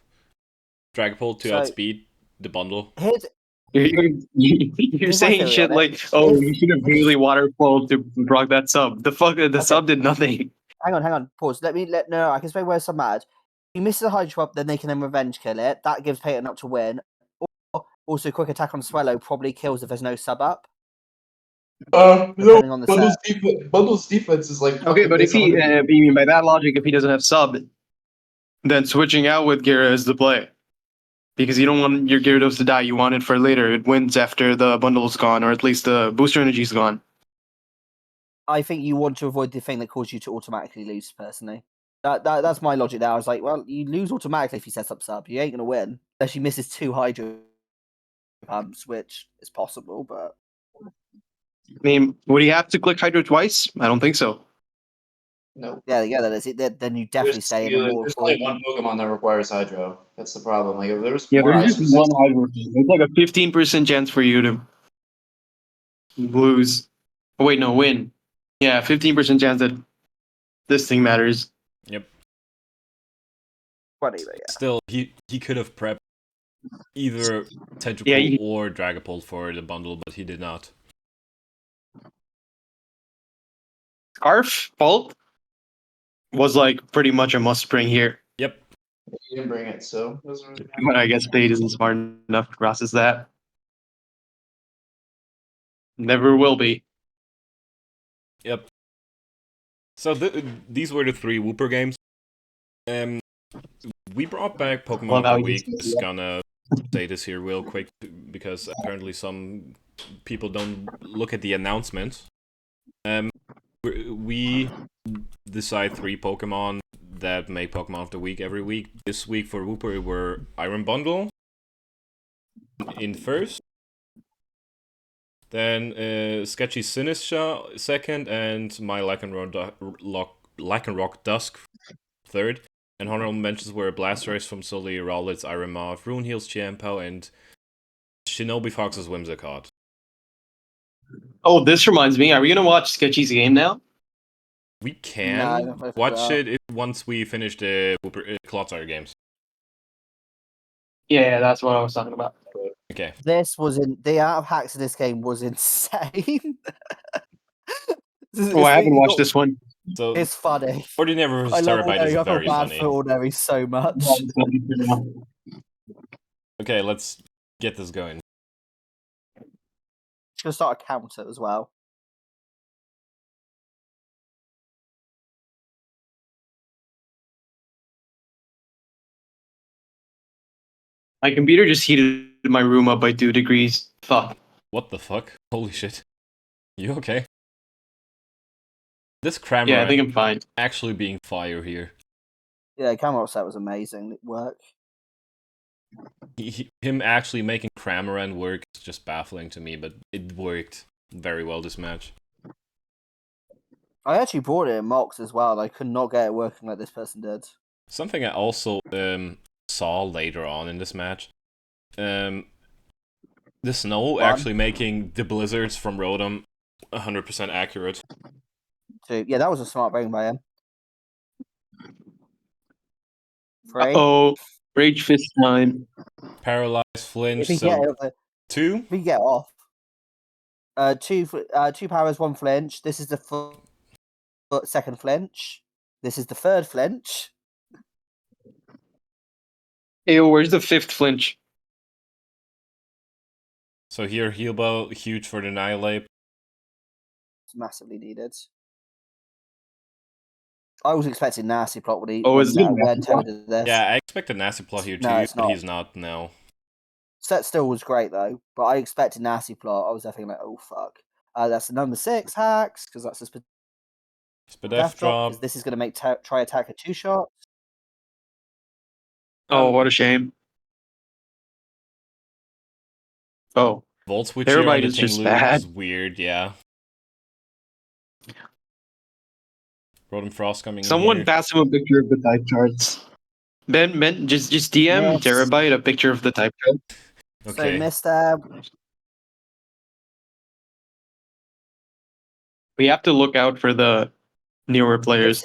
[SPEAKER 1] Dragapult to
[SPEAKER 3] So-
[SPEAKER 1] outspeed the bundle.
[SPEAKER 3] Here's
[SPEAKER 2] You're
[SPEAKER 3] Here's my
[SPEAKER 2] saying
[SPEAKER 3] theory
[SPEAKER 2] shit
[SPEAKER 3] on it.
[SPEAKER 2] like, oh,
[SPEAKER 3] If-
[SPEAKER 2] you should have really water flowed to block that sub. The fuck, the
[SPEAKER 3] Okay.
[SPEAKER 2] sub did nothing.
[SPEAKER 3] hang on. Pause. No. I can explain where some mad. He misses a Hydro Pump, then they can then revenge kill it. That gives Peyton up to win. Or also, quick attack on Swallow probably kills if there's no sub up. Depending on the set.
[SPEAKER 4] Bundle's defense is like
[SPEAKER 2] Okay,
[SPEAKER 4] fucking
[SPEAKER 2] but if
[SPEAKER 4] this
[SPEAKER 2] he,
[SPEAKER 4] 100.
[SPEAKER 2] I mean, by that logic, if he doesn't have sub, then switching out with Gira is the play. Because you don't want your Gyarados to die. You want it for later. It wins after the bundle's gone, or at least the booster energy's gone.
[SPEAKER 3] I think you want to avoid the thing that caused you to automatically lose, personally. That's my logic there. I was like, well, you lose automatically if you set up sub. You ain't going to win. Unless he misses 2 Hydro Pumps, which is possible, but...
[SPEAKER 2] I mean, would he have to click Hydro twice? I don't think so.
[SPEAKER 4] No.
[SPEAKER 3] Yeah, that is it. Then you definitely stay in a
[SPEAKER 4] There's
[SPEAKER 3] waterfall.
[SPEAKER 4] only one Pokemon that requires Hydro. That's the problem. Like if there was
[SPEAKER 2] Yeah,
[SPEAKER 4] more
[SPEAKER 2] there's
[SPEAKER 4] ice
[SPEAKER 2] just one
[SPEAKER 4] resistance-
[SPEAKER 2] Hydro. There's like a 15% chance for you to lose. Oh, wait, no, win. Yeah, 15% chance that this thing matters.
[SPEAKER 1] Yep.
[SPEAKER 3] But anyway, yeah.
[SPEAKER 1] Still, he could have prepped either Tentacruel
[SPEAKER 2] Yeah,
[SPEAKER 1] or Dragapult for the bundle, but he did not.
[SPEAKER 2] Scarf Fault was like pretty much a must bring here.
[SPEAKER 1] Yep.
[SPEAKER 4] You didn't bring it, so it doesn't really matter.
[SPEAKER 2] But I guess Fade isn't smart enough to process that. Never will be.
[SPEAKER 1] Yep. So these were the 3 Wooper games. We brought back Pokemon
[SPEAKER 2] Well,
[SPEAKER 1] of the
[SPEAKER 2] now you
[SPEAKER 1] Week.
[SPEAKER 2] see
[SPEAKER 1] It's
[SPEAKER 2] that.
[SPEAKER 1] gonna say this here real quick because apparently some people don't look at the announcements. We decide 3 Pokemon that make Pokemon of the Week every week. This week for Wooper were Iron Bundle in first, then Sketchy Sinistra second, and my Lycanroc Dusk third. And honorable mentions were Blastoise from Sully, Rowlet's Iron Moth, Runeheel's Chiempo, and Shinobi Fox's Whimsicott.
[SPEAKER 2] Oh, this reminds me. Are we gonna watch Sketchy's game now?
[SPEAKER 1] We
[SPEAKER 3] No, I
[SPEAKER 1] can
[SPEAKER 3] don't know if
[SPEAKER 1] watch
[SPEAKER 3] it's
[SPEAKER 1] it once we finish the Clodcast games.
[SPEAKER 2] Yeah, that's what I was talking about.
[SPEAKER 1] Okay.
[SPEAKER 3] This was the out of hacks in this game was insane.
[SPEAKER 2] Oh, I haven't watched this one.
[SPEAKER 1] So
[SPEAKER 3] It's funny.
[SPEAKER 1] Ordinary vs.
[SPEAKER 3] I love
[SPEAKER 1] Terabyte is
[SPEAKER 3] Ordinary. I feel
[SPEAKER 1] very
[SPEAKER 3] bad
[SPEAKER 1] funny.
[SPEAKER 3] for Ordinary so much.
[SPEAKER 1] Okay, let's get this going.
[SPEAKER 3] Should start a counter as well.
[SPEAKER 2] My computer just heated my room up by 2 degrees. Fuck.
[SPEAKER 1] What the fuck? Holy shit. You okay? This
[SPEAKER 2] Yeah, I
[SPEAKER 1] Cramorant
[SPEAKER 2] think I'm fine.
[SPEAKER 1] actually being fire here.
[SPEAKER 3] Yeah, camera offset was amazing. It worked.
[SPEAKER 1] Him actually making Cramorant work is just baffling to me, but it worked very well this match.
[SPEAKER 3] I actually brought it in mocks as well. I could not get it working like this person did.
[SPEAKER 1] Something I also saw later on in this match. The snow actually making the blizzards from Rotom 100% accurate.
[SPEAKER 3] So, yeah, that was a smart bring by him. 3.
[SPEAKER 2] Oh, Rage Fist time.
[SPEAKER 1] Paralyzed, flinch,
[SPEAKER 3] If he
[SPEAKER 1] so
[SPEAKER 3] get it,
[SPEAKER 1] 2?
[SPEAKER 3] if he get off. Two powers, 1 flinch. This is the second flinch. This is the third flinch.
[SPEAKER 2] Ayo, where's the 5th flinch?
[SPEAKER 1] So here, Heal Bell, huge for the Annihilate.
[SPEAKER 3] It's massively needed. I was expecting Nasty Plot when
[SPEAKER 2] is it Nasty
[SPEAKER 3] Terry
[SPEAKER 2] Plot?
[SPEAKER 3] did this.
[SPEAKER 1] Yeah, I expect a Nasty Plot here
[SPEAKER 3] No,
[SPEAKER 1] too,
[SPEAKER 3] it's
[SPEAKER 1] but
[SPEAKER 3] not.
[SPEAKER 1] he's not now.
[SPEAKER 3] Set still was great though, but I expected Nasty Plot. I was definitely like, oh fuck. That's the number 6 hacks because that's a
[SPEAKER 1] Spadef drop.
[SPEAKER 3] because this is going to make try attack a 2-shot.
[SPEAKER 2] Oh, what a shame. Oh,
[SPEAKER 1] Volt Switch here on
[SPEAKER 2] Terabyte
[SPEAKER 1] the
[SPEAKER 2] is just
[SPEAKER 1] Tinglu
[SPEAKER 2] bad.
[SPEAKER 1] is weird, yeah. Rotom Frost coming in
[SPEAKER 2] Someone
[SPEAKER 1] here.
[SPEAKER 2] pass him a picture of the type charts. Ben, just DM
[SPEAKER 3] Yes.
[SPEAKER 2] Terabyte a picture of the type chart.
[SPEAKER 1] Okay.
[SPEAKER 3] So Mr.
[SPEAKER 2] We have to look out for the newer players.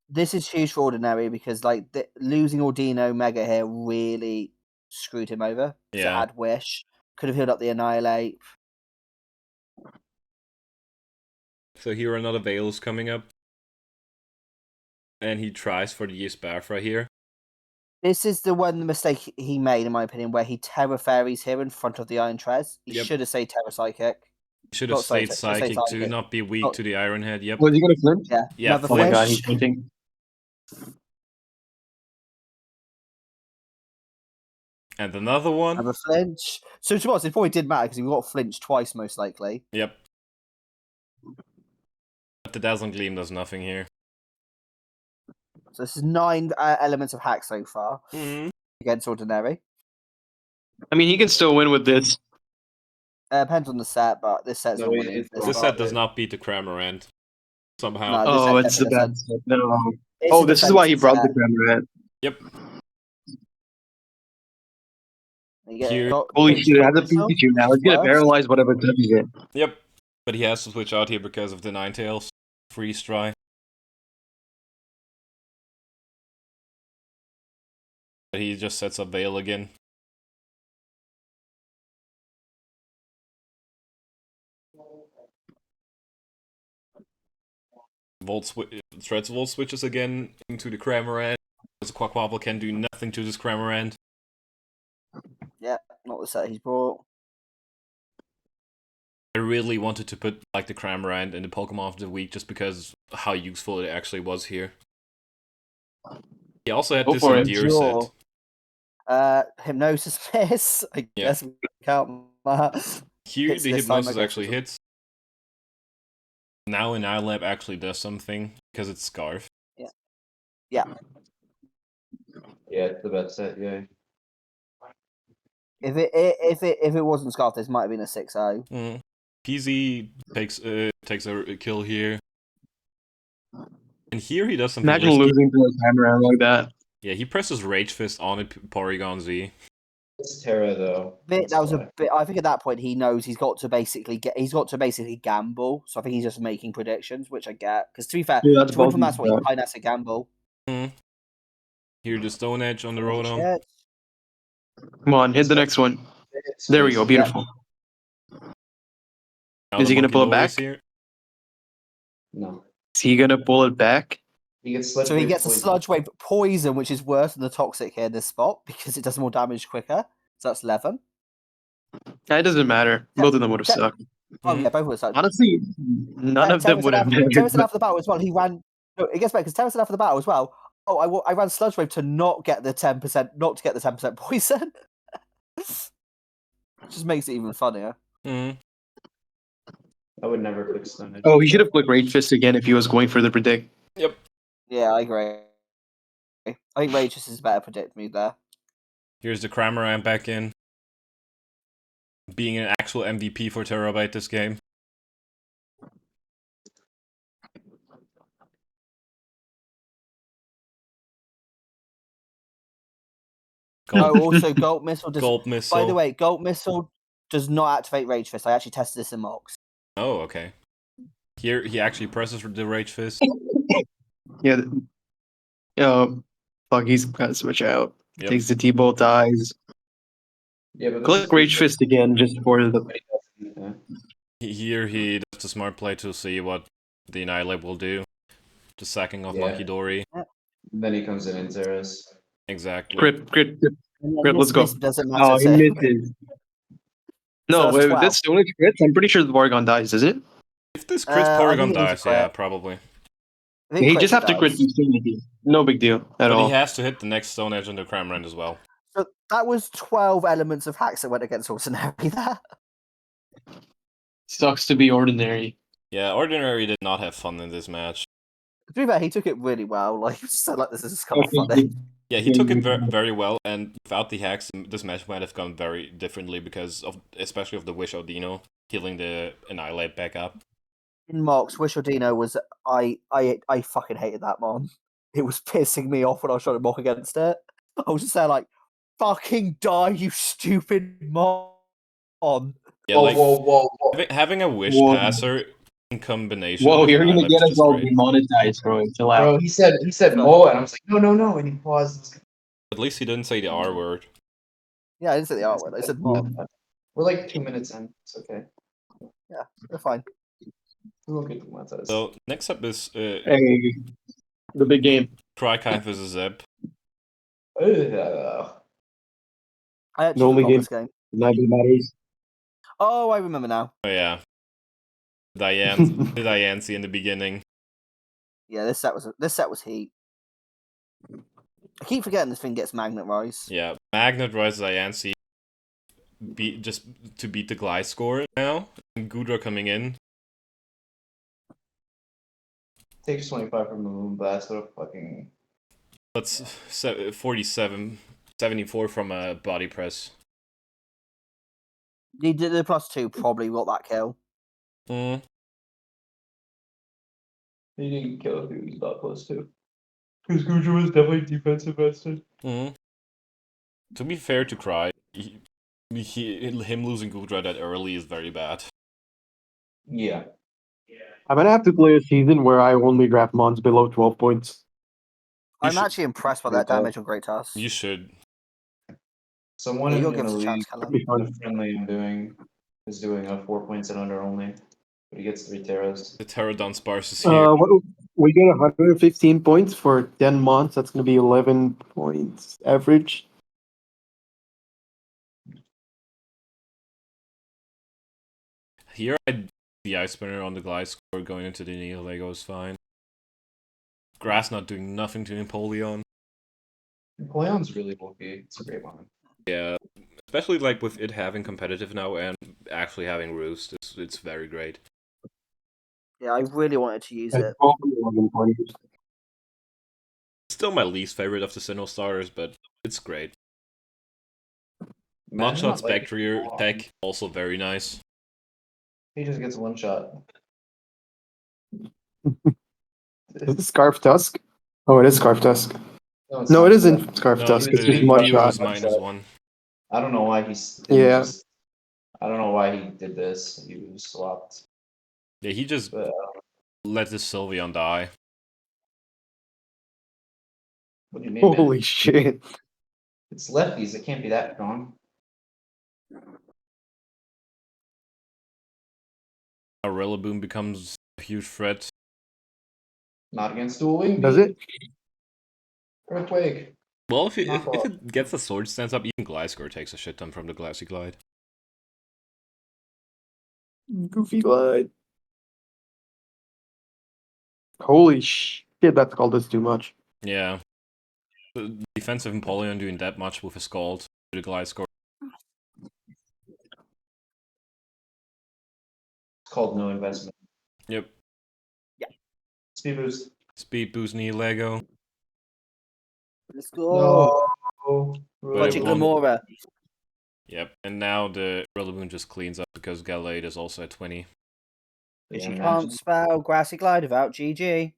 [SPEAKER 3] This is huge for Ordinary because like losing Ordino Mega here really screwed him over.
[SPEAKER 1] Yeah.
[SPEAKER 3] It had Wish, could have healed up the Annihilate.
[SPEAKER 1] So here another Veil's coming up. And he tries for the Yspafra here.
[SPEAKER 3] This is the mistake he made, in my opinion, where he Terra Fairies here in front of the Iron Trez. He should have stayed Terra Psychic.
[SPEAKER 1] Should have stayed Psychic to
[SPEAKER 3] Psychic.
[SPEAKER 1] not be weak to the Iron Head. Yep.
[SPEAKER 2] Was he gonna flinch?
[SPEAKER 3] Yeah.
[SPEAKER 1] Yeah,
[SPEAKER 3] Another
[SPEAKER 2] Oh my god,
[SPEAKER 3] flinch.
[SPEAKER 2] he's flinching.
[SPEAKER 1] And another one.
[SPEAKER 3] Another flinch. So to us, it probably did matter because he got flinched twice, most likely.
[SPEAKER 1] Yep. But the Dazzling Gleam does nothing here.
[SPEAKER 3] So this is 9 elements of hack so far against Ordinary.
[SPEAKER 2] I mean, he can still win with this.
[SPEAKER 3] Depends on the set, but this set's
[SPEAKER 4] No,
[SPEAKER 3] not winning.
[SPEAKER 1] This set does not beat the Cramorant. Somehow.
[SPEAKER 3] No, this
[SPEAKER 2] Oh,
[SPEAKER 3] set
[SPEAKER 2] it's the
[SPEAKER 3] definitely
[SPEAKER 2] bad set. No.
[SPEAKER 3] doesn't.
[SPEAKER 2] This is why he brought the Cramorant.
[SPEAKER 1] Yep.
[SPEAKER 3] Here.
[SPEAKER 2] Holy shit, it has a Pikachu now. It's gonna paralyze whatever touches it.
[SPEAKER 1] Yep. But he has to switch out here because of the Ninetales. Freeze try. But he just sets up Veil again. Threads Volt switches again into the Cramorant. Because Quaquaval can do nothing to this Cramorant.
[SPEAKER 3] Yeah, not the set he's brought.
[SPEAKER 1] I really wanted to put like the Cramorant in the Pokemon of the Week just because how useful it actually was here. He also had this Endure set.
[SPEAKER 3] Hypnosis miss. I
[SPEAKER 1] Yeah.
[SPEAKER 3] guess we count that.
[SPEAKER 1] Here,
[SPEAKER 3] Hits
[SPEAKER 1] the
[SPEAKER 3] this time, I
[SPEAKER 1] hypnosis
[SPEAKER 3] guess,
[SPEAKER 1] actually
[SPEAKER 3] as well.
[SPEAKER 1] hits. Now, Annihilape actually does something because it's Scarf.
[SPEAKER 3] Yeah.
[SPEAKER 4] Yeah, it's the best set. Yeah.
[SPEAKER 3] If it wasn't Scarf, this might have been a 6-0.
[SPEAKER 1] Mm. PZ takes a kill here. And here he does something
[SPEAKER 2] Imagine
[SPEAKER 1] risky.
[SPEAKER 2] losing to a time around like that.
[SPEAKER 1] Yeah, he presses Rage Fist on a Porygon Z.
[SPEAKER 4] It's Terra though.
[SPEAKER 3] That was
[SPEAKER 4] why.
[SPEAKER 3] a bit. I think at that point he knows he's got to basically gamble. So I think he's just making predictions, which I get. Because to be fair,
[SPEAKER 2] Yeah, that's
[SPEAKER 3] to win from
[SPEAKER 2] ballsy
[SPEAKER 3] that's what he
[SPEAKER 2] stuff.
[SPEAKER 3] kind of has to gamble.
[SPEAKER 1] Mm. Here, the Stone Edge on the Rotom.
[SPEAKER 3] Shit.
[SPEAKER 2] Come on, hit the next one. There we go. Beautiful.
[SPEAKER 1] Now
[SPEAKER 2] Is
[SPEAKER 1] the
[SPEAKER 2] he gonna
[SPEAKER 1] Monkey
[SPEAKER 2] pull it
[SPEAKER 1] Dory's
[SPEAKER 2] back?
[SPEAKER 1] here.
[SPEAKER 4] No.
[SPEAKER 2] Is he gonna pull it back?
[SPEAKER 4] He gets sludge.
[SPEAKER 3] So he
[SPEAKER 4] wave
[SPEAKER 3] gets a
[SPEAKER 4] poison.
[SPEAKER 3] sludge wave poison, which is worse than the toxic here in this spot because it does more damage quicker. So that's 11.
[SPEAKER 2] It doesn't matter. Both of them would have sucked.
[SPEAKER 3] Oh
[SPEAKER 1] Mhm.
[SPEAKER 3] yeah, both of us.
[SPEAKER 2] Honestly, none of them would have mattered.
[SPEAKER 3] Terra said after the battle as well. He ran. No, it gets better because Terra said after the battle as well. Oh, I ran sludge wave to not get the 10%, not to get the 10% poison. Just makes it even funnier.
[SPEAKER 1] Mm.
[SPEAKER 4] I would never pick Stone.
[SPEAKER 2] Oh, he should have clicked Rage Fist again if he was going for the predict.
[SPEAKER 1] Yep.
[SPEAKER 3] Yeah, I agree. I think Rageous is a better predict move there.
[SPEAKER 1] Here's the Cramorant back in. Being an actual MVP for Terabyte this game.
[SPEAKER 3] Oh, also Gulp Missile does.
[SPEAKER 1] Gulp Missile.
[SPEAKER 3] By the way, Gulp Missile does not activate Rage Fist. I actually tested this in mocks.
[SPEAKER 1] Oh, okay. Here, he actually presses the Rage Fist.
[SPEAKER 2] Yeah. Fuck, he's got to switch out.
[SPEAKER 1] Yep.
[SPEAKER 2] Takes the T-Bolt dies.
[SPEAKER 4] Yeah, but this
[SPEAKER 2] Click
[SPEAKER 4] is
[SPEAKER 2] Rage Fist again just for the.
[SPEAKER 4] Yeah.
[SPEAKER 1] Here, he does the smart play to see what the Annihilate will do. The sacking of
[SPEAKER 4] Yeah.
[SPEAKER 1] Monkey Dory.
[SPEAKER 4] Then he comes in Terrace.
[SPEAKER 1] Exactly.
[SPEAKER 2] Crit.
[SPEAKER 3] And
[SPEAKER 2] Crit, let's go.
[SPEAKER 3] Doesn't matter.
[SPEAKER 2] Oh, he
[SPEAKER 3] to-
[SPEAKER 2] misses. No,
[SPEAKER 3] that's
[SPEAKER 2] wait,
[SPEAKER 3] 12.
[SPEAKER 2] that's Stone Edge crits. I'm pretty sure the Porygon dies, is it?
[SPEAKER 1] If this crits
[SPEAKER 3] I
[SPEAKER 1] Porygon
[SPEAKER 3] think it is a
[SPEAKER 1] dies,
[SPEAKER 3] crit.
[SPEAKER 1] yeah, probably.
[SPEAKER 3] I think
[SPEAKER 2] He
[SPEAKER 3] crit
[SPEAKER 2] just have to
[SPEAKER 3] dies.
[SPEAKER 2] crit Infinity. No big deal at
[SPEAKER 1] But
[SPEAKER 2] all.
[SPEAKER 1] he has to hit the next Stone Edge on the Cramorant as well.
[SPEAKER 3] So that was 12 elements of hacks that went against Ordinary there.
[SPEAKER 2] Sucks to be ordinary.
[SPEAKER 1] Yeah, Ordinary did not have fun in this match.
[SPEAKER 3] To be fair, he took it really well. Like, he just said, like, this is kind of funny.
[SPEAKER 1] Yeah, he took it very well, and without the hacks, this match might have gone very differently because of, especially of the Wish Odino healing the Annihilate back up.
[SPEAKER 3] In mocks, Wish Ordino was I fucking hated that mon. It was pissing me off when I was trying to mock against it. I was just there like, fucking die, you stupid mon.
[SPEAKER 1] Yeah,
[SPEAKER 4] Whoa,
[SPEAKER 1] like
[SPEAKER 4] whoa.
[SPEAKER 1] having a Wish
[SPEAKER 2] Whoa.
[SPEAKER 1] passer in combination
[SPEAKER 2] Whoa,
[SPEAKER 1] with
[SPEAKER 2] you're gonna
[SPEAKER 1] Annihilate
[SPEAKER 2] get
[SPEAKER 1] is
[SPEAKER 2] us
[SPEAKER 1] just
[SPEAKER 2] all
[SPEAKER 1] great.
[SPEAKER 2] demonetized, bro. Chill out.
[SPEAKER 4] Bro, he said Mo, and I was like, no, and he paused.
[SPEAKER 1] At least he didn't say the R word.
[SPEAKER 3] Yeah, I didn't say the R word. I said mon.
[SPEAKER 4] We're like 2 minutes in. It's okay.
[SPEAKER 3] Yeah, they're fine.
[SPEAKER 4] We won't get demonetized.
[SPEAKER 1] So next up is
[SPEAKER 2] Hey, the big game.
[SPEAKER 1] Crykai vs Zeb.
[SPEAKER 4] Ugh.
[SPEAKER 3] I actually
[SPEAKER 2] The only
[SPEAKER 3] forgot
[SPEAKER 2] game.
[SPEAKER 3] this game.
[SPEAKER 2] Neither matters.
[SPEAKER 3] Oh, I remember now.
[SPEAKER 1] Oh yeah, Diancie in the beginning.
[SPEAKER 3] Yeah, this set was heat. I keep forgetting this thing gets Magnet Rise.
[SPEAKER 1] Yeah, Magnet Rise Diancie just to beat the Gliscor now, and Gudra coming in.
[SPEAKER 4] Takes 25 from the Moonblast. What a fucking.
[SPEAKER 1] That's 47, 74 from a body press.
[SPEAKER 3] The +2 probably got that kill.
[SPEAKER 1] Mm.
[SPEAKER 4] He didn't kill if he was not close to. Because Guja was definitely defensive vested.
[SPEAKER 1] Mm. To be fair to Cry, him losing Gudra that early is very bad.
[SPEAKER 4] Yeah.
[SPEAKER 2] I'm gonna have to play a season where I only draft mons below 12 points.
[SPEAKER 3] I'm actually impressed by that damage on Great Tusk.
[SPEAKER 1] You should.
[SPEAKER 4] Someone
[SPEAKER 3] Yeah,
[SPEAKER 4] in
[SPEAKER 3] you'll
[SPEAKER 4] the
[SPEAKER 3] give us a chance,
[SPEAKER 4] league,
[SPEAKER 3] Callum.
[SPEAKER 4] the friendly is doing a 4 points and under only. But he gets 3 Terras.
[SPEAKER 1] The Pterodon Sparse is here.
[SPEAKER 2] We get 115 points for 10 months. That's gonna be 11 points average.
[SPEAKER 1] Here, the Ice Spinner on the Gliscor going into the Neil Lego is fine. Grass not doing nothing to Empoleon.
[SPEAKER 4] Napoleon's really bulky. It's a great one.
[SPEAKER 1] Yeah, especially like with it having competitive now and actually having roost, it's very great.
[SPEAKER 3] Yeah, I really wanted to use
[SPEAKER 2] It's
[SPEAKER 3] it.
[SPEAKER 2] both 11 pointers.
[SPEAKER 1] Still my least favorite of the Sinnoh stars, but it's great.
[SPEAKER 4] Imagine
[SPEAKER 1] Hotshot
[SPEAKER 4] not liking
[SPEAKER 1] Spectre
[SPEAKER 4] Napoleon.
[SPEAKER 1] tech, also very nice.
[SPEAKER 4] He just gets one shot.
[SPEAKER 2] Is it Scarf Tusk? Oh, it is Scarf Tusk.
[SPEAKER 4] it's
[SPEAKER 2] No,
[SPEAKER 4] not.
[SPEAKER 2] it isn't Scarf
[SPEAKER 1] No,
[SPEAKER 2] Tusk. It's just
[SPEAKER 4] Duo
[SPEAKER 2] one
[SPEAKER 1] Duo
[SPEAKER 2] shot.
[SPEAKER 1] is -1.
[SPEAKER 4] I don't know why he's
[SPEAKER 2] Yeah.
[SPEAKER 4] I don't know why he did this. He was swapped.
[SPEAKER 1] Yeah, he just
[SPEAKER 4] But
[SPEAKER 1] let the Sylveon die.
[SPEAKER 4] what do you mean, man?
[SPEAKER 2] Holy shit.
[SPEAKER 4] It's lefties. It can't be that strong.
[SPEAKER 1] Now Rillaboom becomes a huge threat.
[SPEAKER 4] Not against Dual Wing.
[SPEAKER 2] Does it?
[SPEAKER 4] Earthquake.
[SPEAKER 1] Well, if
[SPEAKER 4] Knock
[SPEAKER 1] if
[SPEAKER 4] off.
[SPEAKER 1] it gets the sword stance up, even Gliscor takes a shit ton from the Glassy Glide.
[SPEAKER 2] Goofy Glide. Holy shit, that called us too much.
[SPEAKER 1] Yeah. The defensive Empoleon doing that much with a Scald to the Gliscor.
[SPEAKER 4] It's called no investment.
[SPEAKER 1] Yep.
[SPEAKER 4] Speed boost.
[SPEAKER 1] Speed boost knee Lego.
[SPEAKER 3] Let's go.
[SPEAKER 4] No.
[SPEAKER 1] But it
[SPEAKER 3] Budget
[SPEAKER 1] won't.
[SPEAKER 3] Glamora.
[SPEAKER 1] Yep. And now the Rillaboom just cleans up because Gallade is also at 20.
[SPEAKER 3] Because
[SPEAKER 4] Yeah,
[SPEAKER 3] you
[SPEAKER 4] imagine.
[SPEAKER 3] can't spell Grassy Glide without GG.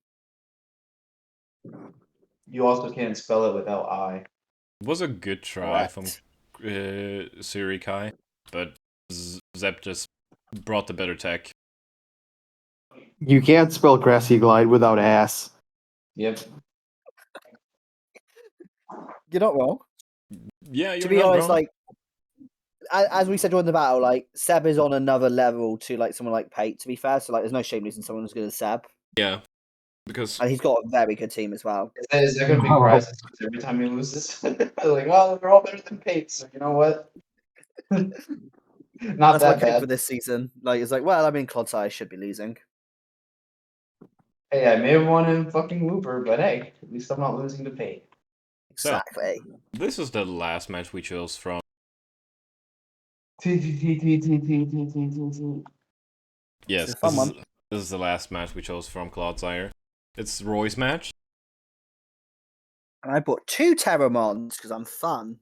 [SPEAKER 4] You also can't spell it without I.
[SPEAKER 1] It was a good try from
[SPEAKER 3] Correct.
[SPEAKER 1] Surikai, but Zep just brought the better tech.
[SPEAKER 2] You can't spell Grassy Glide without ass.
[SPEAKER 4] Yep.
[SPEAKER 3] You're not wrong.
[SPEAKER 1] Yeah,
[SPEAKER 3] To
[SPEAKER 1] you're
[SPEAKER 3] be
[SPEAKER 1] not
[SPEAKER 3] honest,
[SPEAKER 1] wrong.
[SPEAKER 3] like as we said during the battle, like Seb is on another level to like someone like Pate. To be fair, so like there's no shame losing someone as good as Seb,
[SPEAKER 1] Yeah, because
[SPEAKER 3] and he's got a very good team as well.
[SPEAKER 4] Is that going to be
[SPEAKER 2] Wow.
[SPEAKER 4] crisis every time he loses? Like, oh, they're all better than Pate, so you know what? Not
[SPEAKER 3] That's my
[SPEAKER 4] that
[SPEAKER 3] cope
[SPEAKER 4] bad.
[SPEAKER 3] for this season. Like it's like, well, I mean, Clodsai should be losing.
[SPEAKER 4] Hey, I may have won in fucking Looper, but hey, at least I'm not losing to Pate.
[SPEAKER 1] So-
[SPEAKER 3] Exactly.
[SPEAKER 1] this is the last match we chose from. Yes,
[SPEAKER 3] It's a fun one.
[SPEAKER 1] this is the last match we chose from Clodsire. It's Roy's match.
[SPEAKER 3] And I bought 2 Terramons because I'm fun.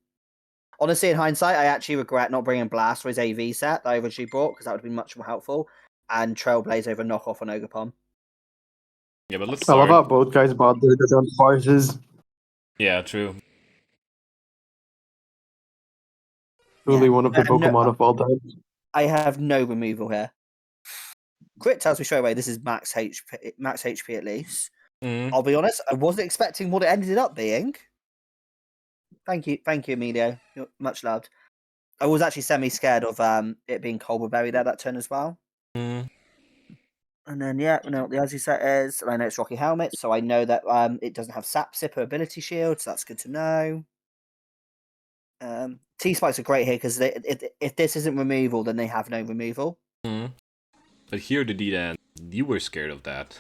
[SPEAKER 3] Honestly, in hindsight, I actually regret not bringing Blast for his AV set that I originally bought because that would have been much more helpful. And Trailblaze over knockoff on Ogerpon.
[SPEAKER 1] Yeah, but let's
[SPEAKER 2] I love
[SPEAKER 1] start.
[SPEAKER 2] how both guys bought their different farces.
[SPEAKER 1] Yeah, true.
[SPEAKER 2] Truly
[SPEAKER 3] Yeah.
[SPEAKER 2] one of the Pokemon of all time.
[SPEAKER 3] I have no removal here. Crit tells me straight away this is max HP at least.
[SPEAKER 1] Mm.
[SPEAKER 3] I'll be honest, I wasn't expecting what it ended up being. Thank you, Emilio. You're much loved. I was actually semi-scared of it being Colberberry there that turn as well.
[SPEAKER 1] Mm.
[SPEAKER 3] And then yeah, we know what the Aussie set is, and I know it's Rocky Helmet, so I know that it doesn't have Sap Sipper ability shield, so that's good to know. T-Spikes are great here because if this isn't removal, then they have no removal.
[SPEAKER 1] Mm. But here the D-Dan, you were scared of that.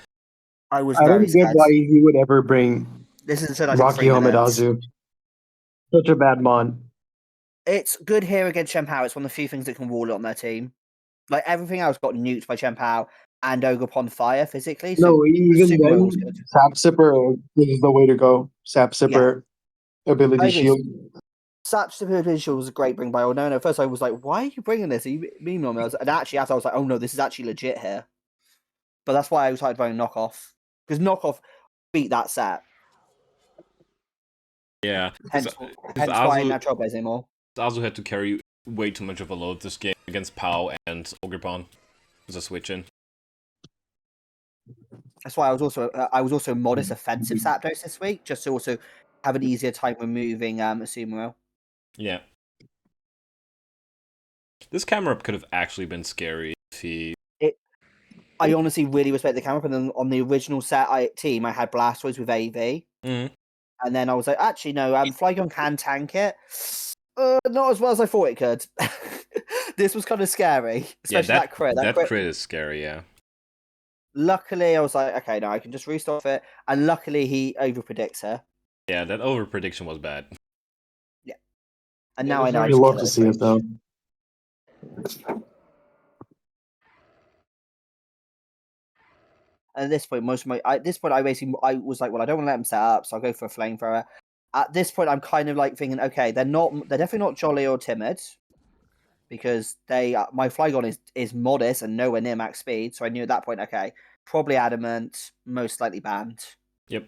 [SPEAKER 3] I was
[SPEAKER 2] I
[SPEAKER 3] very
[SPEAKER 2] don't get
[SPEAKER 3] scared.
[SPEAKER 2] why he would ever bring
[SPEAKER 3] This is a turn I took
[SPEAKER 2] Rocky
[SPEAKER 3] 3 minutes.
[SPEAKER 2] Homedazu. Such a bad mon.
[SPEAKER 3] It's good here against Chempao. It's one of the few things that can wall it on their team. Like everything else got nuked by Chempao and Ogerpon Fire physically. So
[SPEAKER 2] No, even
[SPEAKER 3] Subaru
[SPEAKER 2] then,
[SPEAKER 3] was good.
[SPEAKER 2] Sap Sipper is the way to go. Sap Sipper ability
[SPEAKER 3] I agree.
[SPEAKER 2] shield.
[SPEAKER 3] Sap Supervision was a great bring by. Oh no, at first I was like, why are you bringing this? Are you memeing on me? And actually, after I was like, oh no, this is actually legit here. But that's why I was like buying knockoff because knockoff beat that set.
[SPEAKER 1] Yeah,
[SPEAKER 3] Hence why I didn't have Trailblaze anymore.
[SPEAKER 1] Azu had to carry way too much of a load this game against Pau and Ogerpon. As a switch in.
[SPEAKER 3] That's why I was also modest offensive Zapdos this week, just to also have an easier time removing Asumaro.
[SPEAKER 1] Yeah. This camera up could have actually been scary if he.
[SPEAKER 3] I honestly really respect the camera, but then on the original team, I had Blastoise with AV,
[SPEAKER 1] Mm.
[SPEAKER 3] and then I was like, actually no, Flygon can tank it. Not as well as I thought it could. This was kind of scary, especially that crit.
[SPEAKER 1] That crit is scary, yeah.
[SPEAKER 3] Luckily, I was like, okay, no, I can just restart it, and luckily he overpredicts her.
[SPEAKER 1] Yeah, that over prediction was bad.
[SPEAKER 3] And
[SPEAKER 4] Yeah,
[SPEAKER 3] now I
[SPEAKER 4] there's
[SPEAKER 3] know I
[SPEAKER 2] You
[SPEAKER 3] just
[SPEAKER 2] love
[SPEAKER 3] kill
[SPEAKER 2] to
[SPEAKER 3] it.
[SPEAKER 2] see it though.
[SPEAKER 3] And at this point, I was like, well, I don't want to let them set up, so I'll go for a flamethrower. At this point, I'm kind of like thinking, okay, they're definitely not jolly or timid, because my Flygon is modest and nowhere near max speed. So I knew at that point, okay, probably adamant, most likely banned.
[SPEAKER 1] Yep.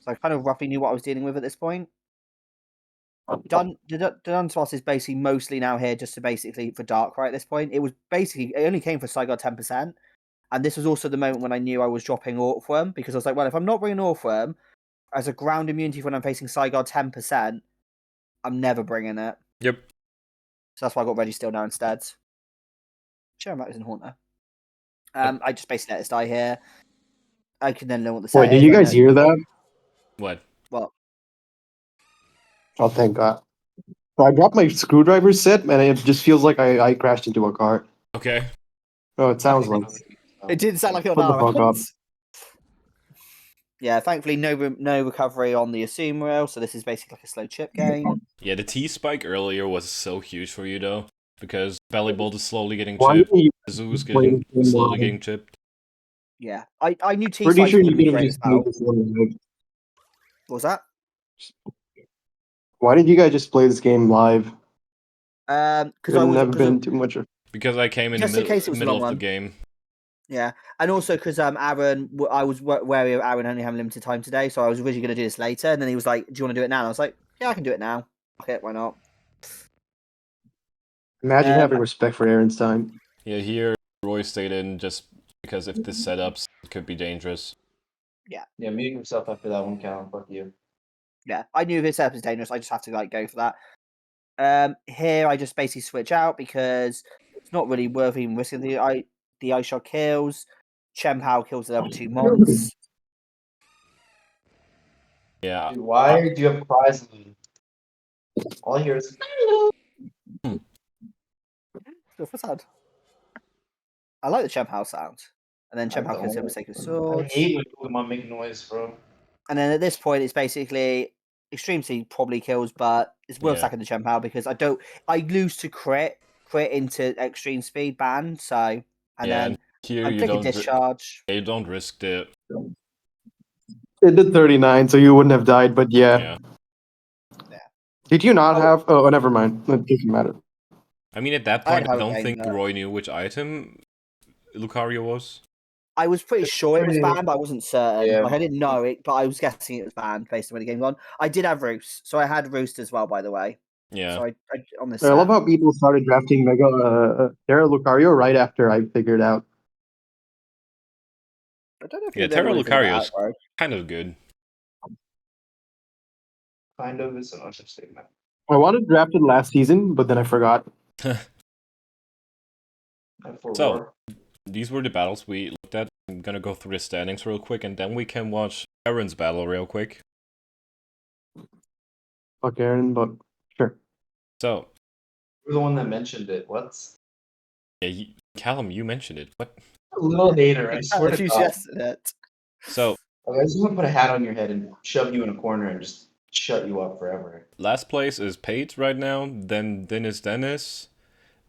[SPEAKER 3] So I kind of roughly knew what I was dealing with at this point. Dunsparce is basically mostly now here just to basically for Darkrai at this point. It only came for Saigon 10%. And this was also the moment when I knew I was dropping Orthworm, because I was like, well, if I'm not bringing Orthworm as a ground immunity when I'm facing Saigon 10%, I'm never bringing it.
[SPEAKER 1] Yep.
[SPEAKER 3] So that's why I got Registeel now instead. Chermax and Haunter. I just basically let this die here. I can then know what the set
[SPEAKER 2] Wait, did
[SPEAKER 3] is.
[SPEAKER 2] you guys hear that?
[SPEAKER 1] What?
[SPEAKER 3] Well,
[SPEAKER 2] Oh, thank God. So I dropped my screwdriver set, and it just feels like I crashed into a car.
[SPEAKER 1] Okay.
[SPEAKER 2] Oh, it sounds like.
[SPEAKER 3] it didn't sound like it on
[SPEAKER 2] Shut the
[SPEAKER 3] our
[SPEAKER 2] fuck up.
[SPEAKER 3] end. Yeah, thankfully no recovery on the Assume rail, so this is basically like a slow chip game.
[SPEAKER 1] Yeah, the T spike earlier was so huge for you though, because Bellybolt is slowly getting
[SPEAKER 2] Why
[SPEAKER 1] chipped,
[SPEAKER 2] didn't you
[SPEAKER 1] Zoo is
[SPEAKER 2] play this game
[SPEAKER 1] slowly
[SPEAKER 2] live?
[SPEAKER 1] getting chipped.
[SPEAKER 3] Yeah, I knew T
[SPEAKER 2] Pretty
[SPEAKER 3] Spikes
[SPEAKER 2] sure
[SPEAKER 3] were
[SPEAKER 2] you
[SPEAKER 3] going to be
[SPEAKER 2] could have
[SPEAKER 3] great
[SPEAKER 2] just
[SPEAKER 3] as
[SPEAKER 2] played
[SPEAKER 3] well.
[SPEAKER 2] this one live.
[SPEAKER 3] What was that?
[SPEAKER 2] Why did you guys just play this game live?
[SPEAKER 3] Because I
[SPEAKER 2] Couldn't
[SPEAKER 3] was
[SPEAKER 2] have been too much.
[SPEAKER 1] Because I came in
[SPEAKER 3] just
[SPEAKER 1] the
[SPEAKER 3] in case it was a
[SPEAKER 1] middle
[SPEAKER 3] long
[SPEAKER 1] of the
[SPEAKER 3] one.
[SPEAKER 1] game.
[SPEAKER 3] Yeah, and also because Aaron, I was wary of Aaron only having limited time today, so I was originally going to do this later, and then he was like, "Do you want to do it now?" And I was like, "Yeah, I can do it now. Okay, why not?"
[SPEAKER 2] Imagine having respect for Aaron's time.
[SPEAKER 1] Yeah, here Roy stayed in just because if this setups, it could be dangerous.
[SPEAKER 4] Yeah, muting yourself after that one count. Fuck you.
[SPEAKER 3] Yeah, I knew this setup is dangerous. I just have to like go for that. Here I just basically switch out because it's not really worth even risking the ice shot kills. Chempow kills the other two mons.
[SPEAKER 1] Yeah.
[SPEAKER 4] Dude, why do you have cries? All I hear is
[SPEAKER 3] What's that? I like the Chempow sound. And then
[SPEAKER 4] I
[SPEAKER 3] Chempow kills him with
[SPEAKER 4] don't.
[SPEAKER 3] Sacred
[SPEAKER 4] I
[SPEAKER 3] Sword.
[SPEAKER 4] hate when Pokemon make noise, bro.
[SPEAKER 3] And then at this point, it's basically Extreme Speed probably kills, but it's worth
[SPEAKER 1] Yeah.
[SPEAKER 3] sacking the Chempow because I lose to crit into Extreme Speed ban. So and
[SPEAKER 1] Yeah,
[SPEAKER 3] then
[SPEAKER 1] and here
[SPEAKER 3] I'm
[SPEAKER 1] you
[SPEAKER 3] clicking
[SPEAKER 1] don't
[SPEAKER 3] Discharge.
[SPEAKER 1] you don't risk it.
[SPEAKER 2] It did 39, so you wouldn't have died, but yeah.
[SPEAKER 1] Yeah.
[SPEAKER 2] Did you not have? Oh, never mind. It doesn't matter.
[SPEAKER 1] I mean, at that
[SPEAKER 3] I had
[SPEAKER 1] point, I don't
[SPEAKER 3] Hurricane,
[SPEAKER 1] think
[SPEAKER 3] but
[SPEAKER 1] Roy knew which item Lucario was.
[SPEAKER 3] I was pretty sure it was
[SPEAKER 4] pretty-
[SPEAKER 3] banned, but I wasn't certain.
[SPEAKER 4] Yeah.
[SPEAKER 3] Like I didn't know it, but I was guessing it was banned based on where the game gone. I did have Roost, so I had Roost as well, by the way.
[SPEAKER 1] Yeah.
[SPEAKER 3] So I on this.
[SPEAKER 2] I love
[SPEAKER 3] set.
[SPEAKER 2] how people started drafting Mega Terra Lucario right after I figured out.
[SPEAKER 3] I don't know if
[SPEAKER 1] Yeah,
[SPEAKER 3] you'd
[SPEAKER 1] Terra
[SPEAKER 3] ever really figured that
[SPEAKER 1] Lucario
[SPEAKER 3] out,
[SPEAKER 1] is
[SPEAKER 3] bro.
[SPEAKER 1] kind of good.
[SPEAKER 4] Kind of is an understatement.
[SPEAKER 2] I wanted to draft it last season, but then I forgot.
[SPEAKER 4] And for
[SPEAKER 1] So-
[SPEAKER 4] war.
[SPEAKER 1] These were the battles we looked at. I'm gonna go through the standings real quick, and then we can watch Aaron's battle real quick.
[SPEAKER 2] Fuck Aaron, but sure.
[SPEAKER 1] So,
[SPEAKER 4] You're the one that mentioned it. What?
[SPEAKER 1] yeah, Callum, you mentioned it. What?
[SPEAKER 4] A little hater, I swear to
[SPEAKER 3] You
[SPEAKER 4] God.
[SPEAKER 3] suggested it.
[SPEAKER 1] So,
[SPEAKER 4] Like, I just want to put a hat on your head and shove you in a corner and just shut you up forever.
[SPEAKER 1] last place is Paige right now, then Dennis,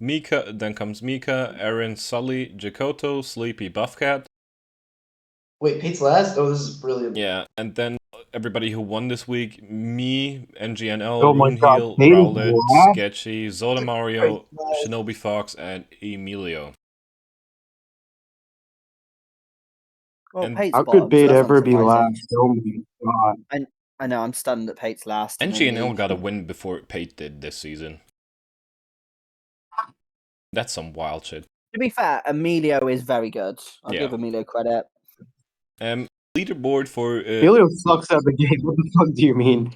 [SPEAKER 1] Mika, then comes Mika, Aaron, Sully, Jakoto, Sleepy, Buffcat.
[SPEAKER 4] Wait, Pate's last? Oh, this is brilliant.
[SPEAKER 1] Yeah, and then everybody who won this week, me, NGNL,
[SPEAKER 2] Oh my God,
[SPEAKER 1] Runeheel,
[SPEAKER 2] Paige
[SPEAKER 1] Rowlet,
[SPEAKER 2] last?
[SPEAKER 1] Sketchy, Zoda Mario, Shinobi Fox, and Emilio.
[SPEAKER 3] Well,
[SPEAKER 1] And
[SPEAKER 3] Pate's
[SPEAKER 2] How
[SPEAKER 3] bottom,
[SPEAKER 2] could Bait
[SPEAKER 3] so that's
[SPEAKER 2] ever be
[SPEAKER 3] unsurprising.
[SPEAKER 2] last? Oh my God.
[SPEAKER 3] I know, I'm stunned that Pate's last. in a
[SPEAKER 1] NGNL
[SPEAKER 3] league.
[SPEAKER 1] got a win before Pate did this season. That's some wild shit.
[SPEAKER 3] To be fair, Emilio is very good. I'll
[SPEAKER 1] Yeah.
[SPEAKER 3] give Emilio credit.
[SPEAKER 1] Leaderboard for
[SPEAKER 2] Helio sucks at the game. What the fuck do you mean?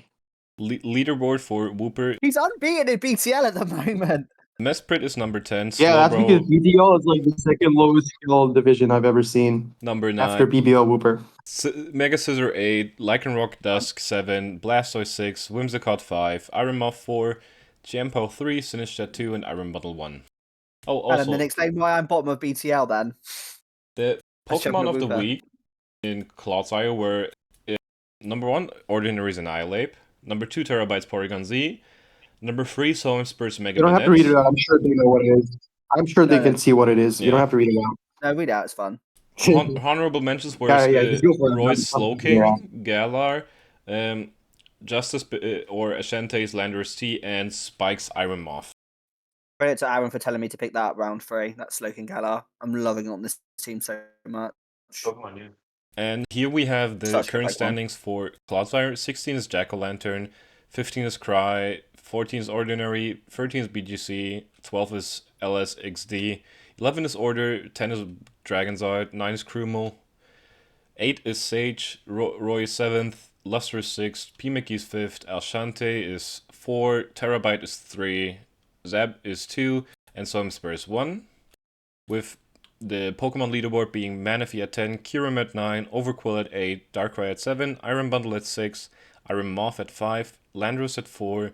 [SPEAKER 1] leaderboard for Whooper.
[SPEAKER 3] He's unbeaten in BTL at the moment.
[SPEAKER 1] Mesprit is number 10,
[SPEAKER 2] Yeah, that's because
[SPEAKER 1] Slowbro
[SPEAKER 2] BBL is like the second lowest skill division I've ever seen
[SPEAKER 1] number 9,
[SPEAKER 2] after BBL Whooper.
[SPEAKER 1] Mega Scissor 8, Lycanroc Dusk 7, Blastoise 6, Whimsicott 5, Iron Moth 4, Jampo 3, Sinistcha 2, and Iron Bottle 1. Oh,
[SPEAKER 3] And then
[SPEAKER 1] also,
[SPEAKER 3] explain why I'm bottom of BTL then.
[SPEAKER 1] the
[SPEAKER 3] That's
[SPEAKER 1] Pokemon
[SPEAKER 3] Champion
[SPEAKER 1] of the
[SPEAKER 3] Whooper.
[SPEAKER 1] Week in Clodfire were Number 1, Ordinary's Annihilate. Number 2, Terabytes Porygon Z. Number 3, Soem Spurs Mega
[SPEAKER 2] You don't have to read it out. I'm sure they know what it is. I'm sure they
[SPEAKER 3] No,
[SPEAKER 2] can
[SPEAKER 3] no.
[SPEAKER 2] see what it is. You don't
[SPEAKER 1] Yeah.
[SPEAKER 2] have to read it out.
[SPEAKER 3] No, read out. It's fun.
[SPEAKER 1] Honorable mentions were
[SPEAKER 2] Yeah, just go for it.
[SPEAKER 1] Roy's
[SPEAKER 2] Yeah.
[SPEAKER 1] Slowking, Galar, Justice or Ashante's Landorus T, and Spike's Iron Moth.
[SPEAKER 3] Credit to Aaron for telling me to pick that round 3. That's Slokin Galar. I'm loving it on this team so much.
[SPEAKER 4] Pokemon, yeah.
[SPEAKER 1] And here we have the
[SPEAKER 3] Such a
[SPEAKER 1] current
[SPEAKER 3] good one.
[SPEAKER 1] standings for Cloudfire. 16 is Jack-O-Lantern, 15 is Cry, 14 is Ordinary, 13 is BGC, 12 is LSXD, 11 is Order, 10 is Dragonzord, 9 is Krumel, 8 is Sage, Roy is 7th, Luster is 6th, P-Mickey is 5th, Alshante is 4, Terabyte is 3, Zeb is 2, and Soemspur is 1. With the Pokemon leaderboard being Manaphy at 10, Kyurem at 9, Overquill at 8, Darkrai at 7, Iron Bundle at 6, Iron Moth at 5, Landorus at 4,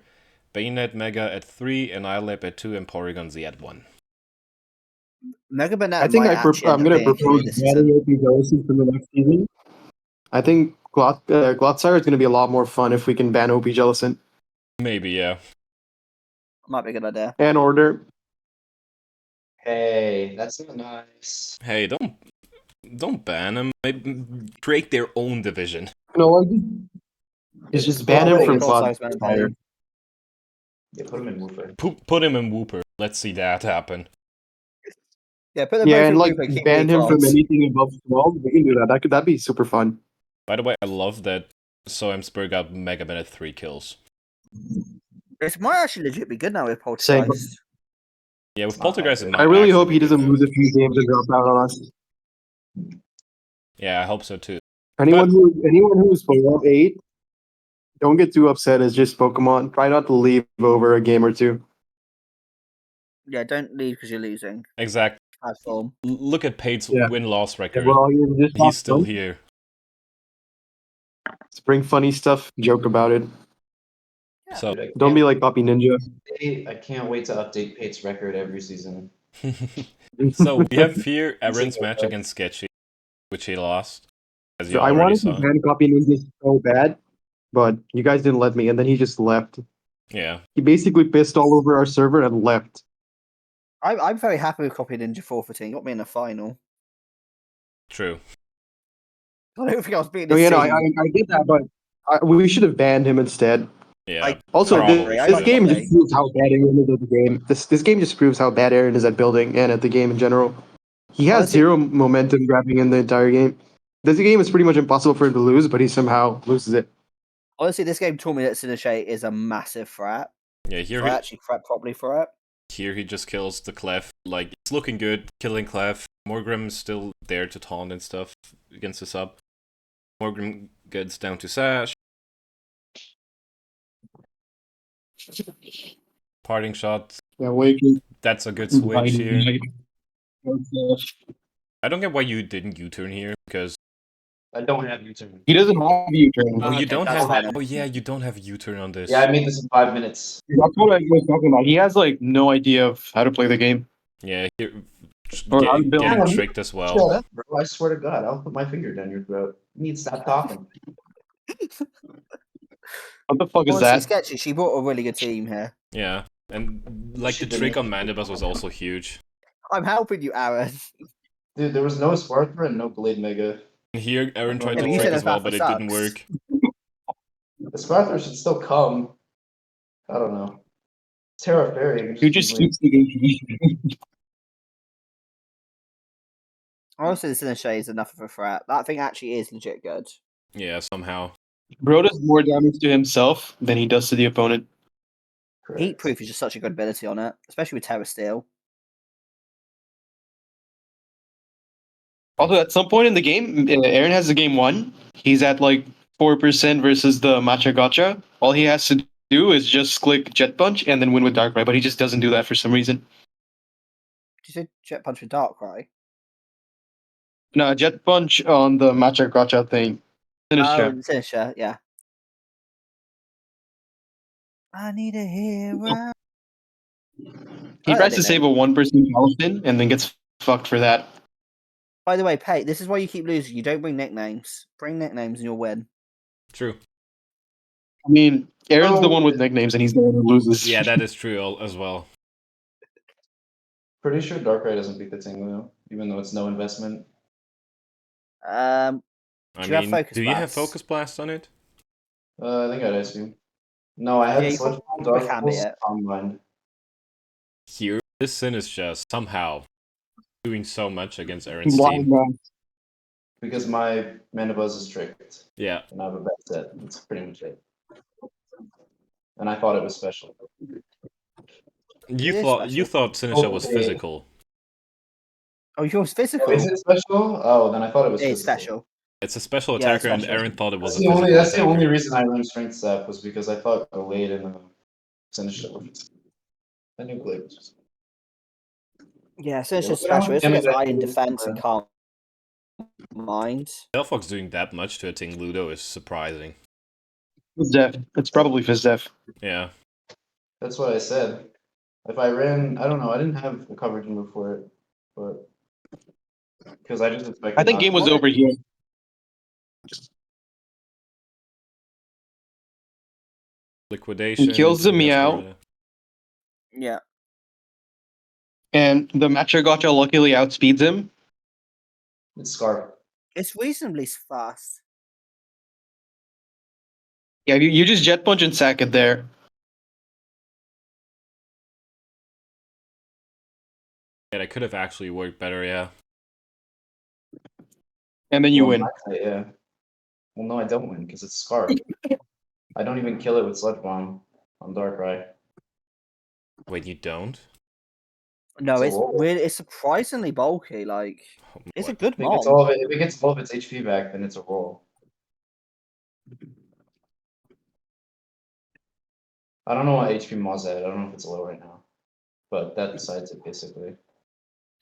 [SPEAKER 1] Bayonet Mega at 3, Annihilate at 2, and Porygon Z at 1.
[SPEAKER 3] Mega Banana
[SPEAKER 2] I think
[SPEAKER 3] might actually
[SPEAKER 2] I'm
[SPEAKER 3] end up
[SPEAKER 2] going to
[SPEAKER 3] being a killer
[SPEAKER 2] propose
[SPEAKER 3] this season.
[SPEAKER 2] banning OP Jealousy for the next season. I think Glotsire is going to be a lot more fun if we can ban OP Jellicent.
[SPEAKER 1] Maybe, yeah.
[SPEAKER 3] Might be a good idea.
[SPEAKER 2] And Order.
[SPEAKER 4] Hey, that's not nice.
[SPEAKER 1] Hey, don't ban them. Maybe create their own division.
[SPEAKER 2] You know what? It's just ban him
[SPEAKER 3] already
[SPEAKER 2] from
[SPEAKER 3] Glotsire's meant to
[SPEAKER 2] Glotsire.
[SPEAKER 3] be.
[SPEAKER 4] Yeah, put him in Woofer.
[SPEAKER 1] Put him in Wooper. Let's see that happen.
[SPEAKER 3] Yeah, put them
[SPEAKER 2] Yeah,
[SPEAKER 3] both
[SPEAKER 2] and
[SPEAKER 3] in
[SPEAKER 2] like
[SPEAKER 3] group and keep
[SPEAKER 2] ban
[SPEAKER 3] being
[SPEAKER 2] him from
[SPEAKER 3] Clods.
[SPEAKER 2] anything above 12. We can do that. That'd be super fun.
[SPEAKER 1] By the way, I love that Soemspur got Mega Man at 3 kills.
[SPEAKER 3] It might actually legit be good now with
[SPEAKER 2] Same.
[SPEAKER 3] Poltergeist.
[SPEAKER 1] Yeah, with
[SPEAKER 4] Not
[SPEAKER 1] Poltergeist,
[SPEAKER 4] that
[SPEAKER 1] it
[SPEAKER 4] good.
[SPEAKER 1] might
[SPEAKER 2] I really
[SPEAKER 1] actually
[SPEAKER 2] hope
[SPEAKER 1] be
[SPEAKER 2] he
[SPEAKER 1] good,
[SPEAKER 2] doesn't
[SPEAKER 1] though.
[SPEAKER 2] lose a few games and drop out on us.
[SPEAKER 1] Yeah, I hope so too.
[SPEAKER 2] Anyone who's below 8, don't get too upset. It's just Pokemon. Try not to leave over a game or two.
[SPEAKER 3] Yeah, don't leave because you're losing.
[SPEAKER 1] Exactly.
[SPEAKER 3] Have form.
[SPEAKER 1] Look at Pate's
[SPEAKER 2] Yeah.
[SPEAKER 1] win-loss record.
[SPEAKER 2] Well, you're just
[SPEAKER 1] He's still here.
[SPEAKER 2] Bring funny stuff. Joke about it.
[SPEAKER 3] Yeah.
[SPEAKER 1] So,
[SPEAKER 4] Dude,
[SPEAKER 2] Don't be like Puppy Ninja.
[SPEAKER 4] I can't wait to update Pate's record every season.
[SPEAKER 1] so we have here
[SPEAKER 4] Single
[SPEAKER 1] Aarens' match
[SPEAKER 4] up.
[SPEAKER 1] against Sketchy, which he lost, as you
[SPEAKER 2] So I
[SPEAKER 1] already
[SPEAKER 2] wanted
[SPEAKER 1] saw.
[SPEAKER 2] to ban Puppy Ninja so bad, but you guys didn't let me, and then he just left.
[SPEAKER 1] Yeah.
[SPEAKER 2] He basically pissed all over our server and left.
[SPEAKER 3] I'm very happy with Copy Ninja forfeiting. Got me in the final.
[SPEAKER 1] True.
[SPEAKER 3] I don't think I was beating
[SPEAKER 2] No,
[SPEAKER 3] this
[SPEAKER 2] yeah, no,
[SPEAKER 3] team.
[SPEAKER 2] I get that, but we should have banned him instead.
[SPEAKER 1] Yeah.
[SPEAKER 3] I-
[SPEAKER 2] Also,
[SPEAKER 1] Probably
[SPEAKER 2] this
[SPEAKER 1] should've.
[SPEAKER 2] game just proves how bad Aaron is at the game. This game just proves how bad Aaron is at building and at the game in general. He has
[SPEAKER 3] Honestly-
[SPEAKER 2] zero momentum grabbing in the entire game. This game is pretty much impossible for him to lose, but he somehow loses it.
[SPEAKER 3] Honestly, this game taught me that Sinistray is a massive threat.
[SPEAKER 1] Yeah,
[SPEAKER 3] So I actually prep properly for it.
[SPEAKER 1] Here he just kills the Clef. Like, it's looking good, killing Clef. Morgrim is still there to taunt and stuff against the sub. Morgrim gets down to Sash. Parting shot.
[SPEAKER 2] Yeah, waking.
[SPEAKER 1] That's a good switch here. I don't get why you didn't U-turn here, because...
[SPEAKER 4] I don't have U-turn.
[SPEAKER 2] He doesn't have U-turn.
[SPEAKER 1] Oh, you
[SPEAKER 3] Okay,
[SPEAKER 1] don't
[SPEAKER 3] that's
[SPEAKER 1] have...
[SPEAKER 3] fine.
[SPEAKER 1] Oh, yeah, you don't have U-turn on this.
[SPEAKER 4] Yeah, I made this in 5 minutes.
[SPEAKER 2] That's what I was talking about. He has like no idea of how to play the game.
[SPEAKER 1] Yeah, here,
[SPEAKER 2] Or I'm building-
[SPEAKER 1] getting
[SPEAKER 4] Yeah,
[SPEAKER 1] tricked as well.
[SPEAKER 4] Shut up, bro. I swear to God, I'll put my finger down your throat. You need to stop talking.
[SPEAKER 2] What the fuck is
[SPEAKER 3] Honestly,
[SPEAKER 2] that?
[SPEAKER 3] Sketchy, she brought a really good team here.
[SPEAKER 1] Yeah, and like
[SPEAKER 4] She
[SPEAKER 1] the trick on
[SPEAKER 4] didn't.
[SPEAKER 1] Mandibus was also huge.
[SPEAKER 3] I'm helping you, Aaron.
[SPEAKER 4] Dude, there was no Sparkler and no Blade Mega.
[SPEAKER 1] And here, Aaron tried
[SPEAKER 4] Yeah,
[SPEAKER 1] to
[SPEAKER 4] but you
[SPEAKER 1] trick
[SPEAKER 4] said
[SPEAKER 1] as
[SPEAKER 3] that
[SPEAKER 1] well,
[SPEAKER 3] for
[SPEAKER 1] but it didn't
[SPEAKER 3] sucks.
[SPEAKER 1] work.
[SPEAKER 4] The Sparkler should still come. I don't know. Terra Fairy.
[SPEAKER 2] You just keeps the game.
[SPEAKER 3] Honestly, the Sinistray is enough of a threat. That thing actually is legit good.
[SPEAKER 1] Yeah, somehow.
[SPEAKER 2] Bro does more damage to himself than he does to the opponent.
[SPEAKER 3] Heat Proof is just such a good ability on it, especially with Terra Steel.
[SPEAKER 2] Also, at some point in the game, Aaron has the game won. He's at like 4% versus the Matcha Gotcha. All he has to do is just click Jet Punch and then win with Darkrai, but he just doesn't do that for some reason.
[SPEAKER 3] Did you say Jet Punch with Darkrai?
[SPEAKER 2] No, Jet Punch on the Matcha Gotcha thing. Finish
[SPEAKER 3] Oh,
[SPEAKER 2] check.
[SPEAKER 3] Sinistray, yeah. I need a hero.
[SPEAKER 2] He tries to save a 1% health in and then gets fucked for that.
[SPEAKER 3] By the way, Pate, this is why you keep losing. You don't bring nicknames. Bring nicknames and you'll win.
[SPEAKER 1] True.
[SPEAKER 2] I mean, Aaron's the
[SPEAKER 4] Oh.
[SPEAKER 2] one with nicknames, and he's the one who loses.
[SPEAKER 1] Yeah, that is true as well.
[SPEAKER 4] Pretty sure Darkrai doesn't beat the Tinglu, even though it's no investment.
[SPEAKER 1] I
[SPEAKER 3] Do you have
[SPEAKER 1] mean,
[SPEAKER 3] Focus
[SPEAKER 1] do you have
[SPEAKER 3] Blast?
[SPEAKER 1] Focus Blast on it?
[SPEAKER 4] I think I had Ice Beam. No, I
[SPEAKER 3] Yeah,
[SPEAKER 4] had
[SPEAKER 3] you
[SPEAKER 4] Sludge Bomb,
[SPEAKER 3] probably
[SPEAKER 4] Dark
[SPEAKER 3] can beat
[SPEAKER 4] Pulse,
[SPEAKER 3] it.
[SPEAKER 4] Calm Mind.
[SPEAKER 1] Here, this Sin is just somehow doing so much against Aarens'
[SPEAKER 2] Blind
[SPEAKER 1] team.
[SPEAKER 2] man.
[SPEAKER 4] Because my Mana Buzz is tricked,
[SPEAKER 1] Yeah.
[SPEAKER 4] and I have a bad set. That's pretty much it. And I thought it was special.
[SPEAKER 1] You
[SPEAKER 3] It is
[SPEAKER 1] thought
[SPEAKER 3] special.
[SPEAKER 1] Sinisha was
[SPEAKER 4] Okay.
[SPEAKER 1] physical.
[SPEAKER 3] Oh, yours
[SPEAKER 4] Oh,
[SPEAKER 3] physical.
[SPEAKER 4] is it special? Oh, then I thought it was
[SPEAKER 3] It's
[SPEAKER 4] physical.
[SPEAKER 3] special.
[SPEAKER 1] It's a special
[SPEAKER 3] Yeah, it's
[SPEAKER 1] attacker, and
[SPEAKER 3] special.
[SPEAKER 1] Aaron thought it was
[SPEAKER 4] That's
[SPEAKER 1] a
[SPEAKER 4] the only.
[SPEAKER 1] physical
[SPEAKER 4] That's the only
[SPEAKER 1] attacker.
[SPEAKER 4] reason I learned Strength Step was because I thought Glade and Sinisha. I knew Glade was.
[SPEAKER 3] Yeah, so it's
[SPEAKER 4] Yeah,
[SPEAKER 3] just
[SPEAKER 4] look how
[SPEAKER 3] special.
[SPEAKER 4] much
[SPEAKER 3] It's so
[SPEAKER 4] damage
[SPEAKER 3] gets
[SPEAKER 4] I
[SPEAKER 3] high in
[SPEAKER 4] did.
[SPEAKER 3] defense and calm mind.
[SPEAKER 1] Delphox doing that much to a Tingludo is surprising.
[SPEAKER 2] Fizz-Def. It's probably Fizz-Def.
[SPEAKER 1] Yeah.
[SPEAKER 4] That's what I said. If I ran, I don't know. I didn't have a coverage move for it, but because I just expected.
[SPEAKER 2] I think
[SPEAKER 4] not
[SPEAKER 2] game
[SPEAKER 4] to.
[SPEAKER 2] was over here.
[SPEAKER 1] Liquidation.
[SPEAKER 2] He kills the
[SPEAKER 1] into
[SPEAKER 2] Meow,
[SPEAKER 1] Gasparilla.
[SPEAKER 3] Yeah.
[SPEAKER 2] and the Matcha Gotcha luckily outspeeds him.
[SPEAKER 4] It's Scarf.
[SPEAKER 3] It's reasonably fast.
[SPEAKER 2] Yeah, you just Jet Punch and sack it there.
[SPEAKER 1] Yeah, that could have actually worked better, yeah.
[SPEAKER 2] And then you
[SPEAKER 4] Well,
[SPEAKER 2] win.
[SPEAKER 4] actually, yeah. Well, no, I don't win because it's Scarf. I don't even kill it with Sludge Bomb on Darkrai.
[SPEAKER 1] Wait, you don't?
[SPEAKER 3] No,
[SPEAKER 4] It's a roll.
[SPEAKER 3] it's surprisingly bulky. Like, it's a
[SPEAKER 1] What?
[SPEAKER 3] good
[SPEAKER 4] If it gets
[SPEAKER 3] mom.
[SPEAKER 4] all of it, if it gets all of its HP back, then it's a roll. I don't know what HP Maw's at. I don't know if it's low right now, but that decides it basically.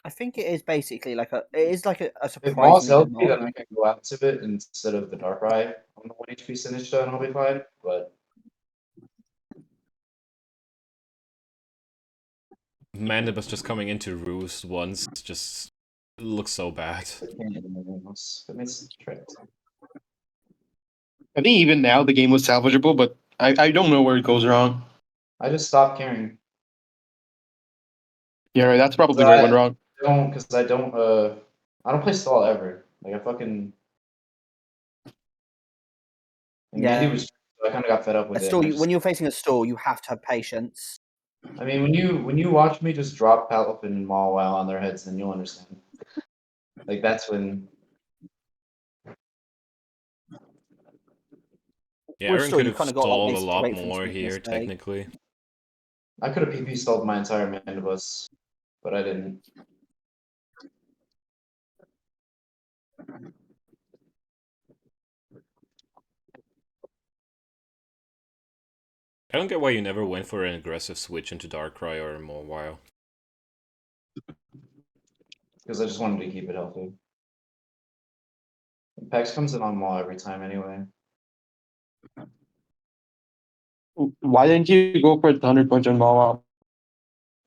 [SPEAKER 3] I think it is basically like a
[SPEAKER 4] If Maw's
[SPEAKER 3] surprisingly good
[SPEAKER 4] healthy,
[SPEAKER 3] mom.
[SPEAKER 4] then I can go out to it instead of the Darkrai on the 1 HP Sinistra and I'll be fine. But
[SPEAKER 1] Mandibus just coming into Roost once just looks so bad.
[SPEAKER 4] I can't do anything else. That makes tricked.
[SPEAKER 2] I think even now the game was salvageable, but I don't know where it goes wrong.
[SPEAKER 4] I just stopped caring.
[SPEAKER 2] Yeah, right. That's probably
[SPEAKER 4] So
[SPEAKER 2] where it went wrong.
[SPEAKER 4] I don't play stall ever. Like I fucking. And Mandy
[SPEAKER 3] Yeah.
[SPEAKER 4] was. So I kind of got fed up with it. and I just-
[SPEAKER 3] When you're facing a stall, you have to have patience.
[SPEAKER 4] I mean, when you watch me just drop Palpin and Maul while on their heads, then you'll understand. Like that's when.
[SPEAKER 1] Yeah,
[SPEAKER 3] With
[SPEAKER 1] Aaron
[SPEAKER 3] stall,
[SPEAKER 1] could
[SPEAKER 3] you
[SPEAKER 1] have
[SPEAKER 3] kind of got like
[SPEAKER 1] stalled a
[SPEAKER 3] this to
[SPEAKER 1] lot
[SPEAKER 3] wait for him to
[SPEAKER 1] more
[SPEAKER 3] make a
[SPEAKER 1] here,
[SPEAKER 3] mistake.
[SPEAKER 1] technically.
[SPEAKER 4] I could have PP stalled my entire Mandibus, but I didn't.
[SPEAKER 1] I don't get why you never went for an aggressive switch into Darkrai or Mawile.
[SPEAKER 4] Because I just wanted to keep it healthy. Pex comes in on Maul every time anyway.
[SPEAKER 2] Why didn't you go for the 100 punch on Mawa?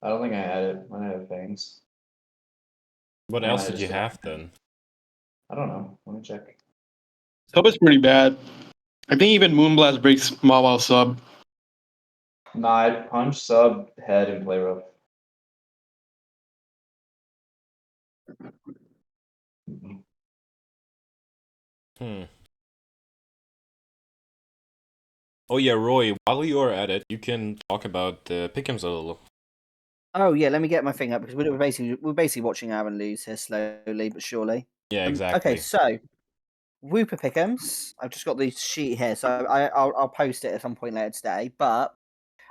[SPEAKER 4] I don't think I had it when I had Fangs.
[SPEAKER 1] What
[SPEAKER 4] I
[SPEAKER 1] else
[SPEAKER 4] might
[SPEAKER 1] did you
[SPEAKER 4] just
[SPEAKER 1] have then?
[SPEAKER 4] I don't know. Let me check.
[SPEAKER 2] Sub is pretty bad. I think even Moonblast breaks Mawa's sub.
[SPEAKER 4] Nah, I punch, sub, head, and play rough.
[SPEAKER 1] Hmm. Oh yeah, Roy, while you're at it, you can talk about the pick'ems a little.
[SPEAKER 3] Oh yeah, let me get my thing up because we're basically watching Aaron lose here slowly but surely.
[SPEAKER 1] Yeah, exactly.
[SPEAKER 3] Okay, so Whooper Pick'ems. I've just got the sheet here, so I'll post it at some point later today. But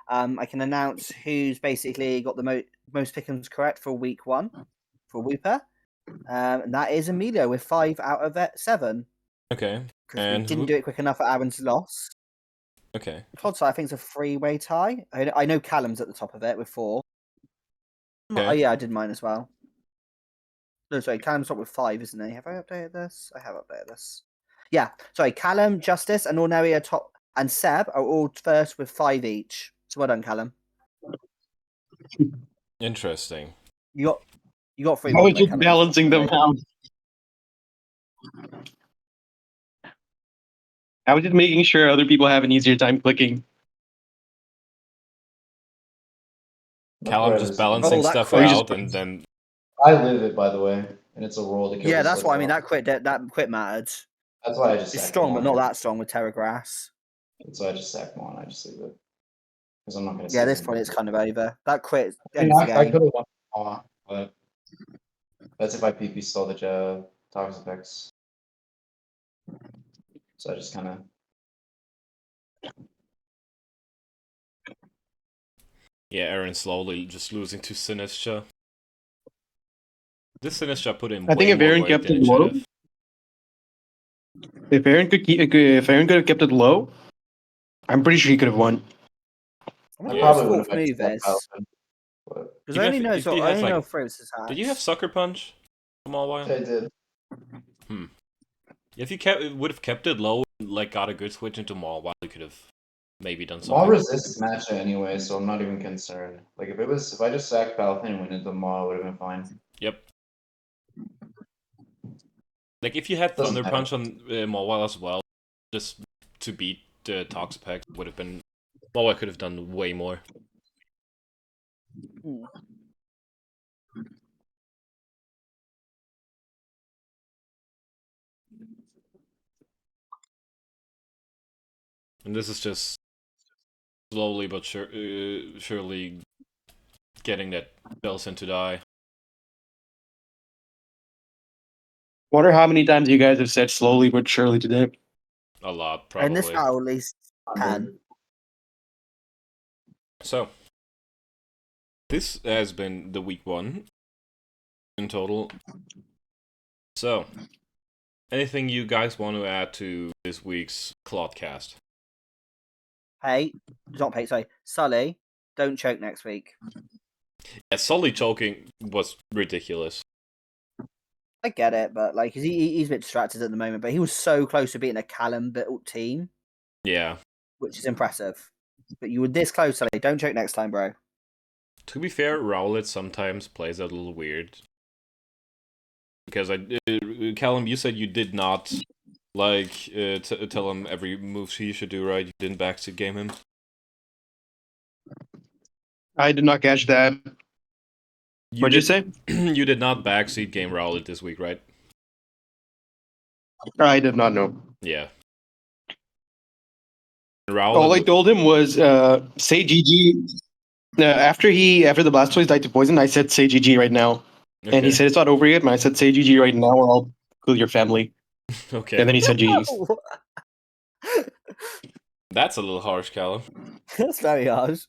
[SPEAKER 3] I can announce who's basically got the most Pick'ems correct for week 1 for Whooper, and that is Emilio with 5 out of 7
[SPEAKER 1] Okay.
[SPEAKER 3] because we
[SPEAKER 1] And
[SPEAKER 3] didn't
[SPEAKER 1] who?
[SPEAKER 3] do it quick enough at Aaron's loss.
[SPEAKER 1] Okay.
[SPEAKER 3] Clodside, I think, is a 3-way tie. I know Callum's at the top of it with 4.
[SPEAKER 1] Okay.
[SPEAKER 3] Oh yeah, I did mine as well. No, sorry, Callum's top with 5, isn't he? Have I updated this? I have updated this. Yeah, sorry, Callum, Justice, and Ornery are top, and Seb are all first with 5 each. So well done, Callum.
[SPEAKER 1] Interesting.
[SPEAKER 3] You got 3
[SPEAKER 2] I was
[SPEAKER 3] wrong, though,
[SPEAKER 2] just
[SPEAKER 3] Callum.
[SPEAKER 2] balancing them out. I was just making sure other people have an easier time clicking.
[SPEAKER 4] That's
[SPEAKER 1] Callum
[SPEAKER 4] where
[SPEAKER 1] just
[SPEAKER 4] this is.
[SPEAKER 1] balancing
[SPEAKER 3] Oh, that
[SPEAKER 1] stuff
[SPEAKER 3] crit.
[SPEAKER 1] out, and then
[SPEAKER 4] I live it, by the way, and it's a roll to kill.
[SPEAKER 3] Yeah,
[SPEAKER 4] the
[SPEAKER 3] that's what I mean.
[SPEAKER 4] Slipjaw.
[SPEAKER 3] That quit mattered.
[SPEAKER 4] That's why I just
[SPEAKER 3] It's
[SPEAKER 4] sacked
[SPEAKER 3] strong,
[SPEAKER 4] them
[SPEAKER 3] but
[SPEAKER 4] on
[SPEAKER 3] not
[SPEAKER 4] here.
[SPEAKER 3] that strong with Terra Grass.
[SPEAKER 4] That's why I just sacked them on. I just leave it because I'm not gonna.
[SPEAKER 3] Yeah,
[SPEAKER 4] save
[SPEAKER 3] this
[SPEAKER 4] them.
[SPEAKER 3] point it's kind of over. That quit
[SPEAKER 4] I mean,
[SPEAKER 3] ends the
[SPEAKER 4] I
[SPEAKER 3] game.
[SPEAKER 4] could have won, but that's if I PP stole the toxic effects. So I just kind of.
[SPEAKER 1] yeah, Aaron slowly just losing to Sinistra. This Sinistra put in
[SPEAKER 2] I think
[SPEAKER 1] way
[SPEAKER 2] if
[SPEAKER 1] more
[SPEAKER 2] Aaron
[SPEAKER 1] work
[SPEAKER 2] kept
[SPEAKER 1] than
[SPEAKER 2] it
[SPEAKER 1] it should
[SPEAKER 2] low,
[SPEAKER 1] have.
[SPEAKER 2] if Aaron could have kept it low, I'm pretty sure he could have won.
[SPEAKER 3] I
[SPEAKER 4] I
[SPEAKER 3] wonder
[SPEAKER 1] Yeah.
[SPEAKER 3] what his
[SPEAKER 4] probably would
[SPEAKER 3] fourth
[SPEAKER 4] have
[SPEAKER 3] move
[SPEAKER 4] sacked
[SPEAKER 3] is.
[SPEAKER 4] Paladin, but
[SPEAKER 3] Because I only know
[SPEAKER 1] If he
[SPEAKER 3] I
[SPEAKER 1] has
[SPEAKER 3] only know
[SPEAKER 1] like,
[SPEAKER 3] Frozen has.
[SPEAKER 1] did you have Sucker Punch for a while?
[SPEAKER 4] I did.
[SPEAKER 1] If you would have kept it low, and, like got a good switch into Maul, while you could have maybe done
[SPEAKER 4] Maul
[SPEAKER 1] something.
[SPEAKER 4] resists matcha anyway, so I'm not even concerned. Like if I just sacked Paladin and went into Maul, it would have been fine.
[SPEAKER 1] Yep. Like if you had
[SPEAKER 4] Doesn't
[SPEAKER 1] Thunder
[SPEAKER 4] matter.
[SPEAKER 1] Punch on Maul as well, just to beat the Toxapex would have been. Maul could have done way more.
[SPEAKER 3] Hmm.
[SPEAKER 1] And this is just slowly but surely getting that Belson to die.
[SPEAKER 2] Wonder how many times you guys have said slowly but surely today.
[SPEAKER 1] A lot,
[SPEAKER 3] In this
[SPEAKER 1] probably.
[SPEAKER 3] battle, at least 10.
[SPEAKER 1] So, this has been the week 1 in total. So, anything you guys want to add to this week's Clodcast?
[SPEAKER 3] Hey, not Pate, sorry. Sully, don't choke next week.
[SPEAKER 1] Yeah, Sully choking was ridiculous.
[SPEAKER 3] I get it, but like he's a bit distracted at the moment. But he was so close to beating a Callum built team,
[SPEAKER 1] Yeah.
[SPEAKER 3] which is impressive. But you were this close, Sully. Don't choke next time, bro.
[SPEAKER 1] To be fair, Rowlet sometimes plays a little weird. Because Callum, you said you did not like tell him every move he should do, right? You didn't backseat game him.
[SPEAKER 2] I did not catch that. What'd you say?
[SPEAKER 1] You did not backseat game Rowlet this week, right?
[SPEAKER 2] I did not know.
[SPEAKER 1] Yeah.
[SPEAKER 2] All I told him was say GG. After the Blastoise died to poison, I said say GG right now.
[SPEAKER 1] Okay.
[SPEAKER 2] And he said it's not over yet, and I said say GG right now or I'll kill your family.
[SPEAKER 1] Okay.
[SPEAKER 2] And then he said GG.
[SPEAKER 1] That's a little harsh, Callum.
[SPEAKER 3] That's very harsh.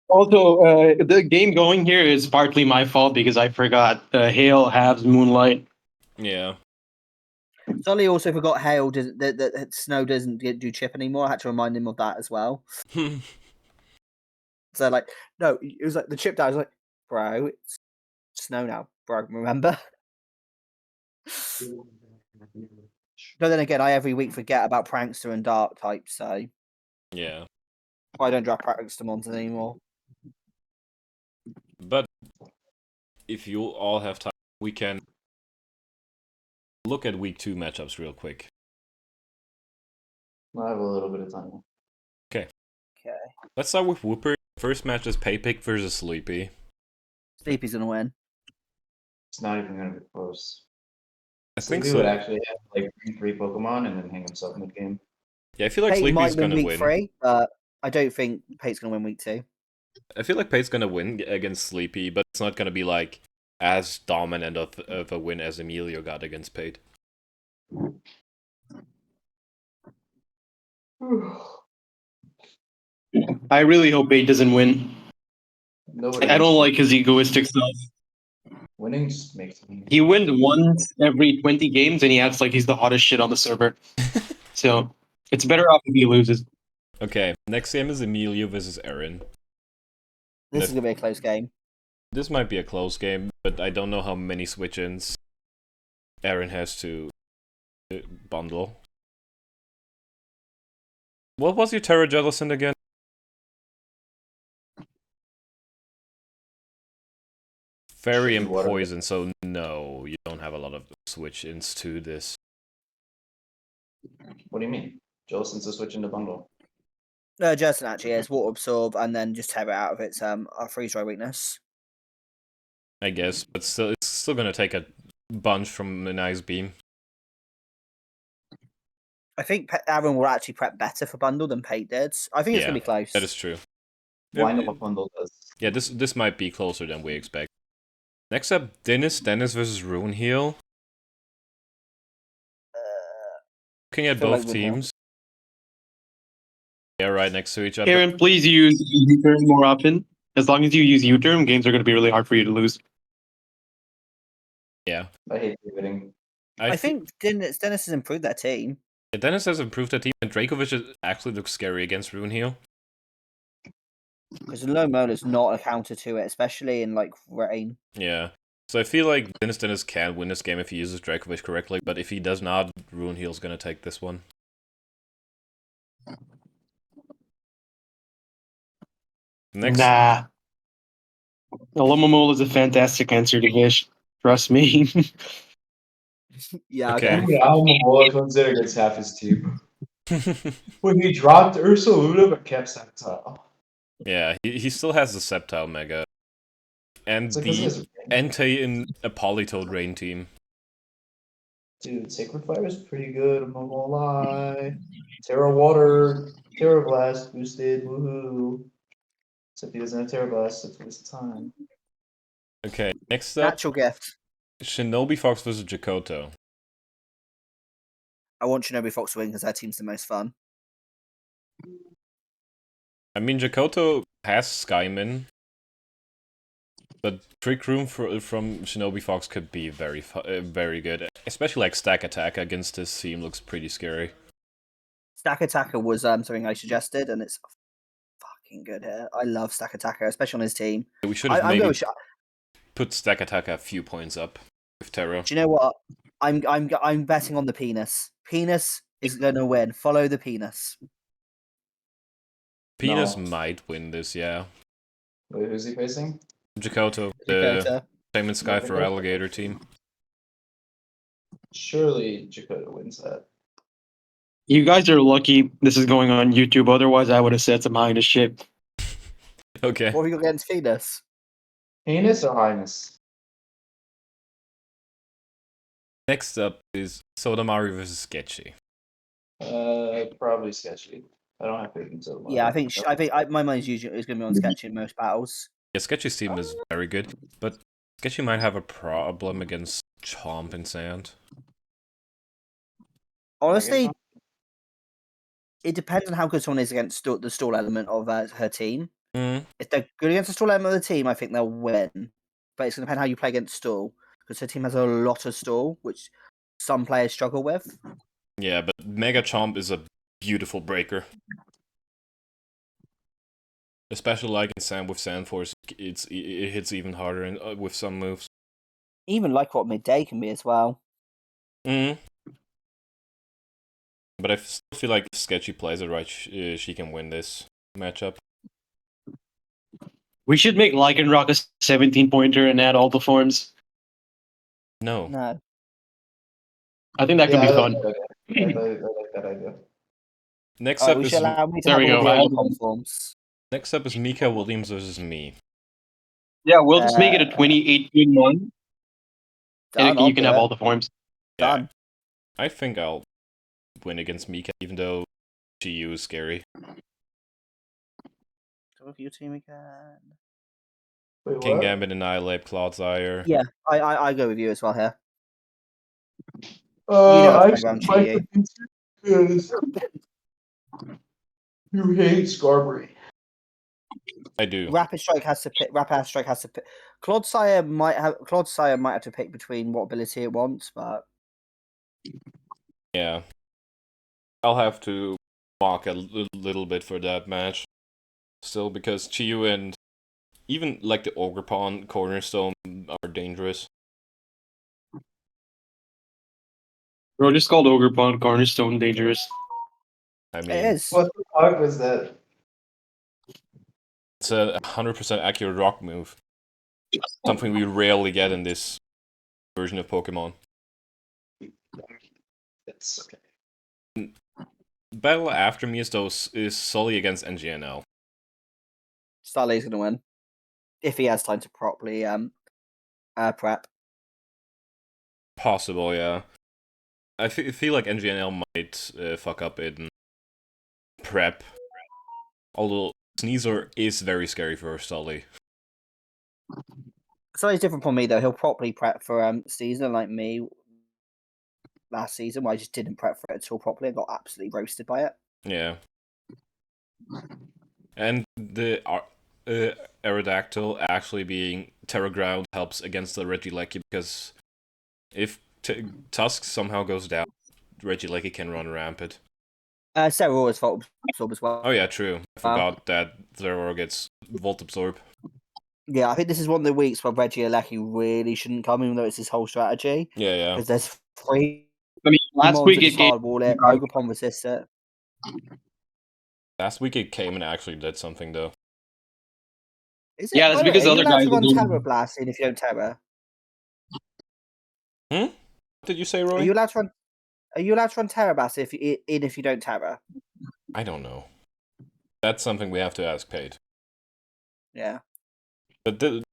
[SPEAKER 2] Also, the game going here is partly my fault because I forgot Hail halves Moonlight.
[SPEAKER 1] Yeah.
[SPEAKER 3] Sully also forgot Hail that Snow doesn't do chip anymore. I had to remind him of that as well. So like, no, it was like the chip down. I was like, bro, it's Snow now, bro. Remember? But then again, I every week forget about Prankster and Dark type, so
[SPEAKER 1] Yeah.
[SPEAKER 3] I don't draft Prankster monsters anymore.
[SPEAKER 1] But if you all have time, we can look at week 2 matchups real quick.
[SPEAKER 4] I have a little bit of time.
[SPEAKER 1] Okay.
[SPEAKER 3] Okay.
[SPEAKER 1] Let's start with Whooper. First match is Paypick versus Sleepy.
[SPEAKER 3] Sleepy's gonna win.
[SPEAKER 4] It's not even gonna be close.
[SPEAKER 1] I think
[SPEAKER 4] Sleepy
[SPEAKER 1] so.
[SPEAKER 4] would actually have like three Pokemon and then hang himself mid game.
[SPEAKER 1] Yeah, I feel like
[SPEAKER 3] Pate might
[SPEAKER 1] Sleepy's
[SPEAKER 3] win
[SPEAKER 1] gonna
[SPEAKER 3] week
[SPEAKER 1] win.
[SPEAKER 3] 3, but I don't think Pate's gonna win week 2.
[SPEAKER 1] I feel like Pate's gonna win against Sleepy, but it's not gonna be like as dominant of a win as Emilio got against Pate.
[SPEAKER 2] I really hope Bait doesn't win.
[SPEAKER 4] Nobody
[SPEAKER 2] I don't
[SPEAKER 4] wants
[SPEAKER 2] like his egoistic stuff.
[SPEAKER 4] winning. Just makes me.
[SPEAKER 2] He wins once every 20 games and he acts like he's the hottest shit on the server. So it's better off if he loses.
[SPEAKER 1] Okay, next game is Emilio versus Aaron.
[SPEAKER 3] This is gonna be a close game.
[SPEAKER 1] This might be a close game, but I don't know how many switch-ins Aaron has to bundle. What was your Terra Jellicent again? Fairy and
[SPEAKER 4] Water.
[SPEAKER 1] Poison, so no, you don't have a lot of switch-ins to this.
[SPEAKER 4] What do you mean? Jolson's a switch into bundle.
[SPEAKER 3] Justin actually is water absorb and then just tear it out of its freeze dry weakness.
[SPEAKER 1] I guess, but still, it's still gonna take a bunch from an ice beam.
[SPEAKER 3] I think Aaron will actually prep better for bundle than Pate did. I think it's
[SPEAKER 1] Yeah,
[SPEAKER 3] gonna be close.
[SPEAKER 1] that is true.
[SPEAKER 4] Blind up bundle does.
[SPEAKER 1] Yeah, this might be closer than we expect. Next up, Dennis versus Runeheal. Looking at
[SPEAKER 3] feel like
[SPEAKER 1] both
[SPEAKER 3] Runeheal.
[SPEAKER 1] teams. Yeah, right next to each other.
[SPEAKER 2] Aaron, please use U-turn more often. As long as you use U-turn, games are going to be really hard for you to lose.
[SPEAKER 1] Yeah.
[SPEAKER 4] I hate pivoting.
[SPEAKER 3] I think Dennis has improved that team.
[SPEAKER 1] Yeah, Dennis has improved that team, and Dracovic actually looks scary against Runeheal.
[SPEAKER 3] Because the low mode is not a counter to it, especially in like rain.
[SPEAKER 1] Yeah. So I feel like Dennis can win this game if he uses Dracovic correctly, but if he does not, Runeheal's gonna take this one. Next,
[SPEAKER 2] Nah. Aluminol is a fantastic answer to Vish. Trust me.
[SPEAKER 3] Yeah,
[SPEAKER 1] Okay.
[SPEAKER 3] okay.
[SPEAKER 4] Almamola comes in against half his team. When he dropped Ursaluna but kept Sceptile.
[SPEAKER 1] Yeah, he still has the Sceptile Mega. And
[SPEAKER 4] It's like, 'cause he
[SPEAKER 1] the
[SPEAKER 4] has
[SPEAKER 1] Entei in a Polytoad Rain team.
[SPEAKER 4] Dude, Sacred Fire is pretty good, I'm not gonna lie. Terra Water, Terra Blast boosted, woohoo. Except he doesn't have Terra Blast, so it's a waste of time.
[SPEAKER 1] Okay, next up,
[SPEAKER 3] Natural gift.
[SPEAKER 1] Shinobi Fox versus Jakoto.
[SPEAKER 3] I want Shinobi Fox to win because that team's the most fun.
[SPEAKER 1] I mean, Jakoto has Skyman, but Trick Room from Shinobi Fox could be very good. Especially like Stack Attack against this team looks pretty scary.
[SPEAKER 3] Stack Attacker was something I suggested, and it's fucking good here. I love Stack Attacker, especially on his team.
[SPEAKER 1] We should have
[SPEAKER 3] I'm
[SPEAKER 1] maybe
[SPEAKER 3] going.
[SPEAKER 1] put Stack Attack a few points up with Terra.
[SPEAKER 3] Do you know what? I'm betting on the penis. Penis is going to win. Follow the penis.
[SPEAKER 1] Penis
[SPEAKER 4] No.
[SPEAKER 1] might win this, yeah.
[SPEAKER 4] Wait, who's he facing?
[SPEAKER 1] Jakoto, the
[SPEAKER 3] Dakota.
[SPEAKER 1] Shaman Sky for Alligator team.
[SPEAKER 4] Surely Jakoto wins that.
[SPEAKER 2] You guys are lucky this is going on YouTube. Otherwise, I would have said some highness shit.
[SPEAKER 1] Okay.
[SPEAKER 3] What have you got against penis?
[SPEAKER 4] Heinous or Highness?
[SPEAKER 1] Next up is Sodamari versus Sketchy.
[SPEAKER 4] Probably Sketchy. I don't have faith in Sotomari.
[SPEAKER 3] Yeah, I think my mind's usually is going to be on Sketchy in most battles.
[SPEAKER 1] Yeah, Sketchy's team is very good, but Sketchy might have a problem against Chomp and Sand.
[SPEAKER 3] Honestly, it depends on how good someone is against the stall element of her team.
[SPEAKER 1] Mm.
[SPEAKER 3] If they're good against the stall element of the team, I think they'll win. But it's going to depend how you play against stall, because her team has a lot of stall, which some players struggle with.
[SPEAKER 1] Yeah, but Mega Chomp is a beautiful breaker. Especially like in Sand with Sand Force, it hits even harder with some moves.
[SPEAKER 3] Even like what midday can be as well.
[SPEAKER 1] Mm. But I still feel like if Sketchy plays it right, she can win this matchup.
[SPEAKER 2] We should make Lycanroc a 17-pointer and add all the forms.
[SPEAKER 1] No.
[SPEAKER 3] No.
[SPEAKER 2] I think that could be fun.
[SPEAKER 4] I like that idea.
[SPEAKER 1] Next
[SPEAKER 3] Alright,
[SPEAKER 1] up
[SPEAKER 3] we
[SPEAKER 1] is
[SPEAKER 3] should allow me to
[SPEAKER 2] There
[SPEAKER 3] have
[SPEAKER 2] we
[SPEAKER 3] all
[SPEAKER 2] go.
[SPEAKER 3] the
[SPEAKER 2] I had
[SPEAKER 3] overcom forms.
[SPEAKER 1] next up is Mika Williams versus me.
[SPEAKER 2] Yeah, we'll just make it a 28-1, and you can have all the forms.
[SPEAKER 3] Done.
[SPEAKER 1] I think I'll win against Mika, even though GU is scary.
[SPEAKER 3] Look at your team again.
[SPEAKER 4] Wait,
[SPEAKER 1] King
[SPEAKER 4] what?
[SPEAKER 1] Gambit, Annihilate, Clodsire.
[SPEAKER 3] Yeah, I go with you as well here.
[SPEAKER 4] I
[SPEAKER 3] play around
[SPEAKER 4] like
[SPEAKER 3] GU.
[SPEAKER 4] because you hate Scarberry.
[SPEAKER 1] I do.
[SPEAKER 3] Rapid Strike has to pick. Clodsire might have to pick between what ability it wants, but
[SPEAKER 1] Yeah. I'll have to walk a little bit for that match. Still, because Chiyu and even like the Ogre Pawn Cornerstone are dangerous.
[SPEAKER 2] Bro, just called Ogre Pond Cornerstone dangerous.
[SPEAKER 1] I mean,
[SPEAKER 3] it is.
[SPEAKER 4] What the fuck was that?
[SPEAKER 1] it's a 100% accurate rock move. Something we rarely get in this version of Pokemon.
[SPEAKER 4] It's okay.
[SPEAKER 1] battle after me is Sully against NGNL.
[SPEAKER 3] Starley's going to win if he has time to properly prep.
[SPEAKER 1] Possible, yeah. I feel like NGNL might fuck up in prep. Although Sneasler is very scary for Sully.
[SPEAKER 3] Sully's different from me though. He'll properly prep for season like me last season, where I just didn't prep for it at all properly. I got absolutely roasted by it.
[SPEAKER 1] Yeah. And the Aerodactyl actually being Terra Ground helps against the Regieleki because if Tusk somehow goes down, Regieleki can run rampant.
[SPEAKER 3] Sarah always Volt Absorb as well.
[SPEAKER 1] Oh yeah, true. I forgot that Zero gets Volt Absorb.
[SPEAKER 3] Yeah, I think this is one of the weeks where Regieleki really shouldn't come, even though it's his whole strategy.
[SPEAKER 1] Yeah.
[SPEAKER 3] Because there's 3
[SPEAKER 2] I mean, last
[SPEAKER 3] mons
[SPEAKER 2] week
[SPEAKER 3] that
[SPEAKER 2] it
[SPEAKER 3] just
[SPEAKER 2] gave.
[SPEAKER 3] hardball it, Ogre resists it.
[SPEAKER 1] Last week it came and actually did something though.
[SPEAKER 3] Is it?
[SPEAKER 2] Yeah, that's
[SPEAKER 3] Wait,
[SPEAKER 2] because
[SPEAKER 3] are
[SPEAKER 2] the
[SPEAKER 3] you
[SPEAKER 2] other
[SPEAKER 3] allowed
[SPEAKER 2] guys
[SPEAKER 3] to
[SPEAKER 2] were
[SPEAKER 3] run
[SPEAKER 2] doing.
[SPEAKER 3] Terror Blast in if you don't Terror?
[SPEAKER 1] What did you say,
[SPEAKER 3] Are
[SPEAKER 1] Roy?
[SPEAKER 3] you allowed to run? Are you allowed to run Terror Blast if you don't Terror?
[SPEAKER 1] I don't know. That's something we have to ask Paige.
[SPEAKER 3] Yeah.
[SPEAKER 1] But this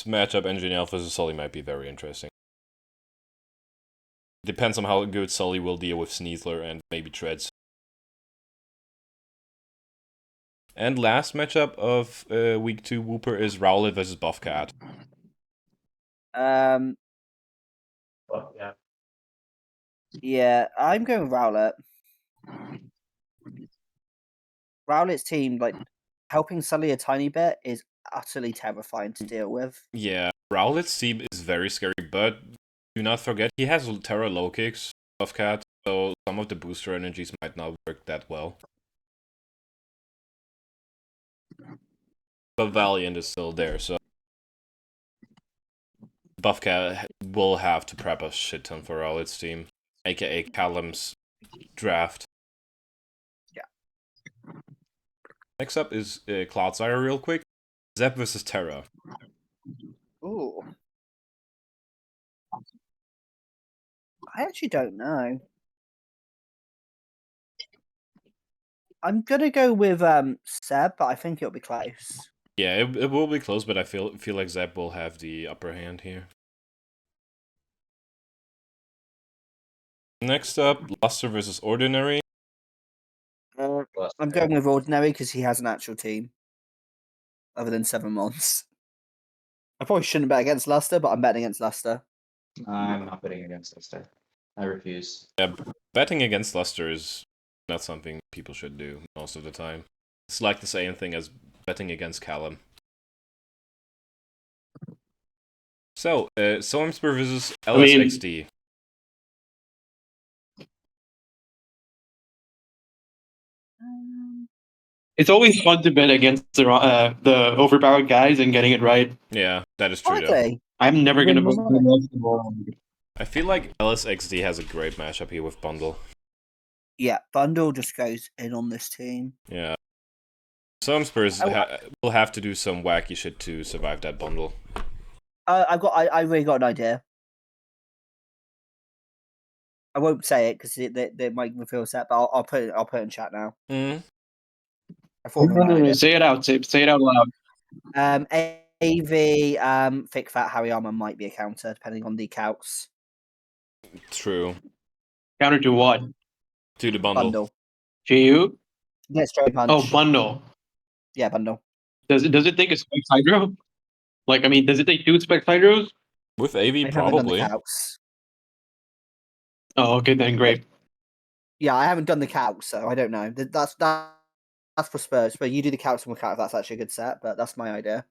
[SPEAKER 1] matchup, Engineer versus Sully, might be very interesting. Depends on how good Sully will deal with Sneasler and maybe Treads. And last matchup of week 2 Wooper is Rowlet versus Buffcat.
[SPEAKER 4] Oh, yeah.
[SPEAKER 3] Yeah, I'm going with Rowlet. Rowlet's team, like, helping Sully a tiny bit is utterly terrifying to deal with.
[SPEAKER 1] Yeah, Rowlet's team is very scary, but do not forget he has Terra low kicks, Buffcat, so some of the booster energies might not work that well. But Valiant is still there, so Buffcat will have to prep a shit ton for Rowlet's team, aka Callum's draft.
[SPEAKER 3] Yeah.
[SPEAKER 1] Next up is Clodsire real quick. Zep versus Terra.
[SPEAKER 3] Ooh. I actually don't know. I'm gonna go with Seb, but I think it'll be close.
[SPEAKER 1] Yeah, it will be close, but I feel like Zep will have the upper hand here. Next up, Luster versus Ordinary.
[SPEAKER 3] I'm going with Ordinary because he has an actual team. Other than 7 months. I probably shouldn't bet against Luster, but I'm betting against Luster.
[SPEAKER 4] I'm not betting against Luster. I refuse.
[SPEAKER 1] Yeah, betting against Luster is not something people should do most of the time. It's like the same thing as betting against Callum. So, Soimsper versus LSXD.
[SPEAKER 2] It's always fun to bet against the overpowered guys and getting it right.
[SPEAKER 1] Yeah, that is true though.
[SPEAKER 3] Exactly.
[SPEAKER 2] I'm never gonna vote for most of all.
[SPEAKER 1] I feel like LSXD has a great matchup here with Bundle.
[SPEAKER 3] Yeah, Bundle just goes in on this team.
[SPEAKER 1] Yeah. Soimsper will have to do some wacky shit to survive that Bundle.
[SPEAKER 3] I really got an idea. I won't say it because they might feel set, but I'll put it in chat now.
[SPEAKER 1] Mm.
[SPEAKER 3] I thought of an idea.
[SPEAKER 2] Say it out. Say it out loud.
[SPEAKER 3] AV Thick Fat Hariyama might be a counter depending on the calcs.
[SPEAKER 1] True.
[SPEAKER 2] Counter to what?
[SPEAKER 1] To the Bundle.
[SPEAKER 3] Bundle.
[SPEAKER 2] GU?
[SPEAKER 3] Yeah, straight punch.
[SPEAKER 2] Oh, bundle.
[SPEAKER 3] Yeah, Bundle.
[SPEAKER 2] Does it take a Spec Hydro? Like, I mean, does it take 2 Spec Hydros?
[SPEAKER 1] With AV,
[SPEAKER 3] I haven't
[SPEAKER 1] probably.
[SPEAKER 3] done the calcs.
[SPEAKER 2] Oh, okay, then great.
[SPEAKER 3] Yeah, I haven't done the calcs, so I don't know. That's for Spurs, but you do the calcs and work out if that's actually a good set, but that's my idea.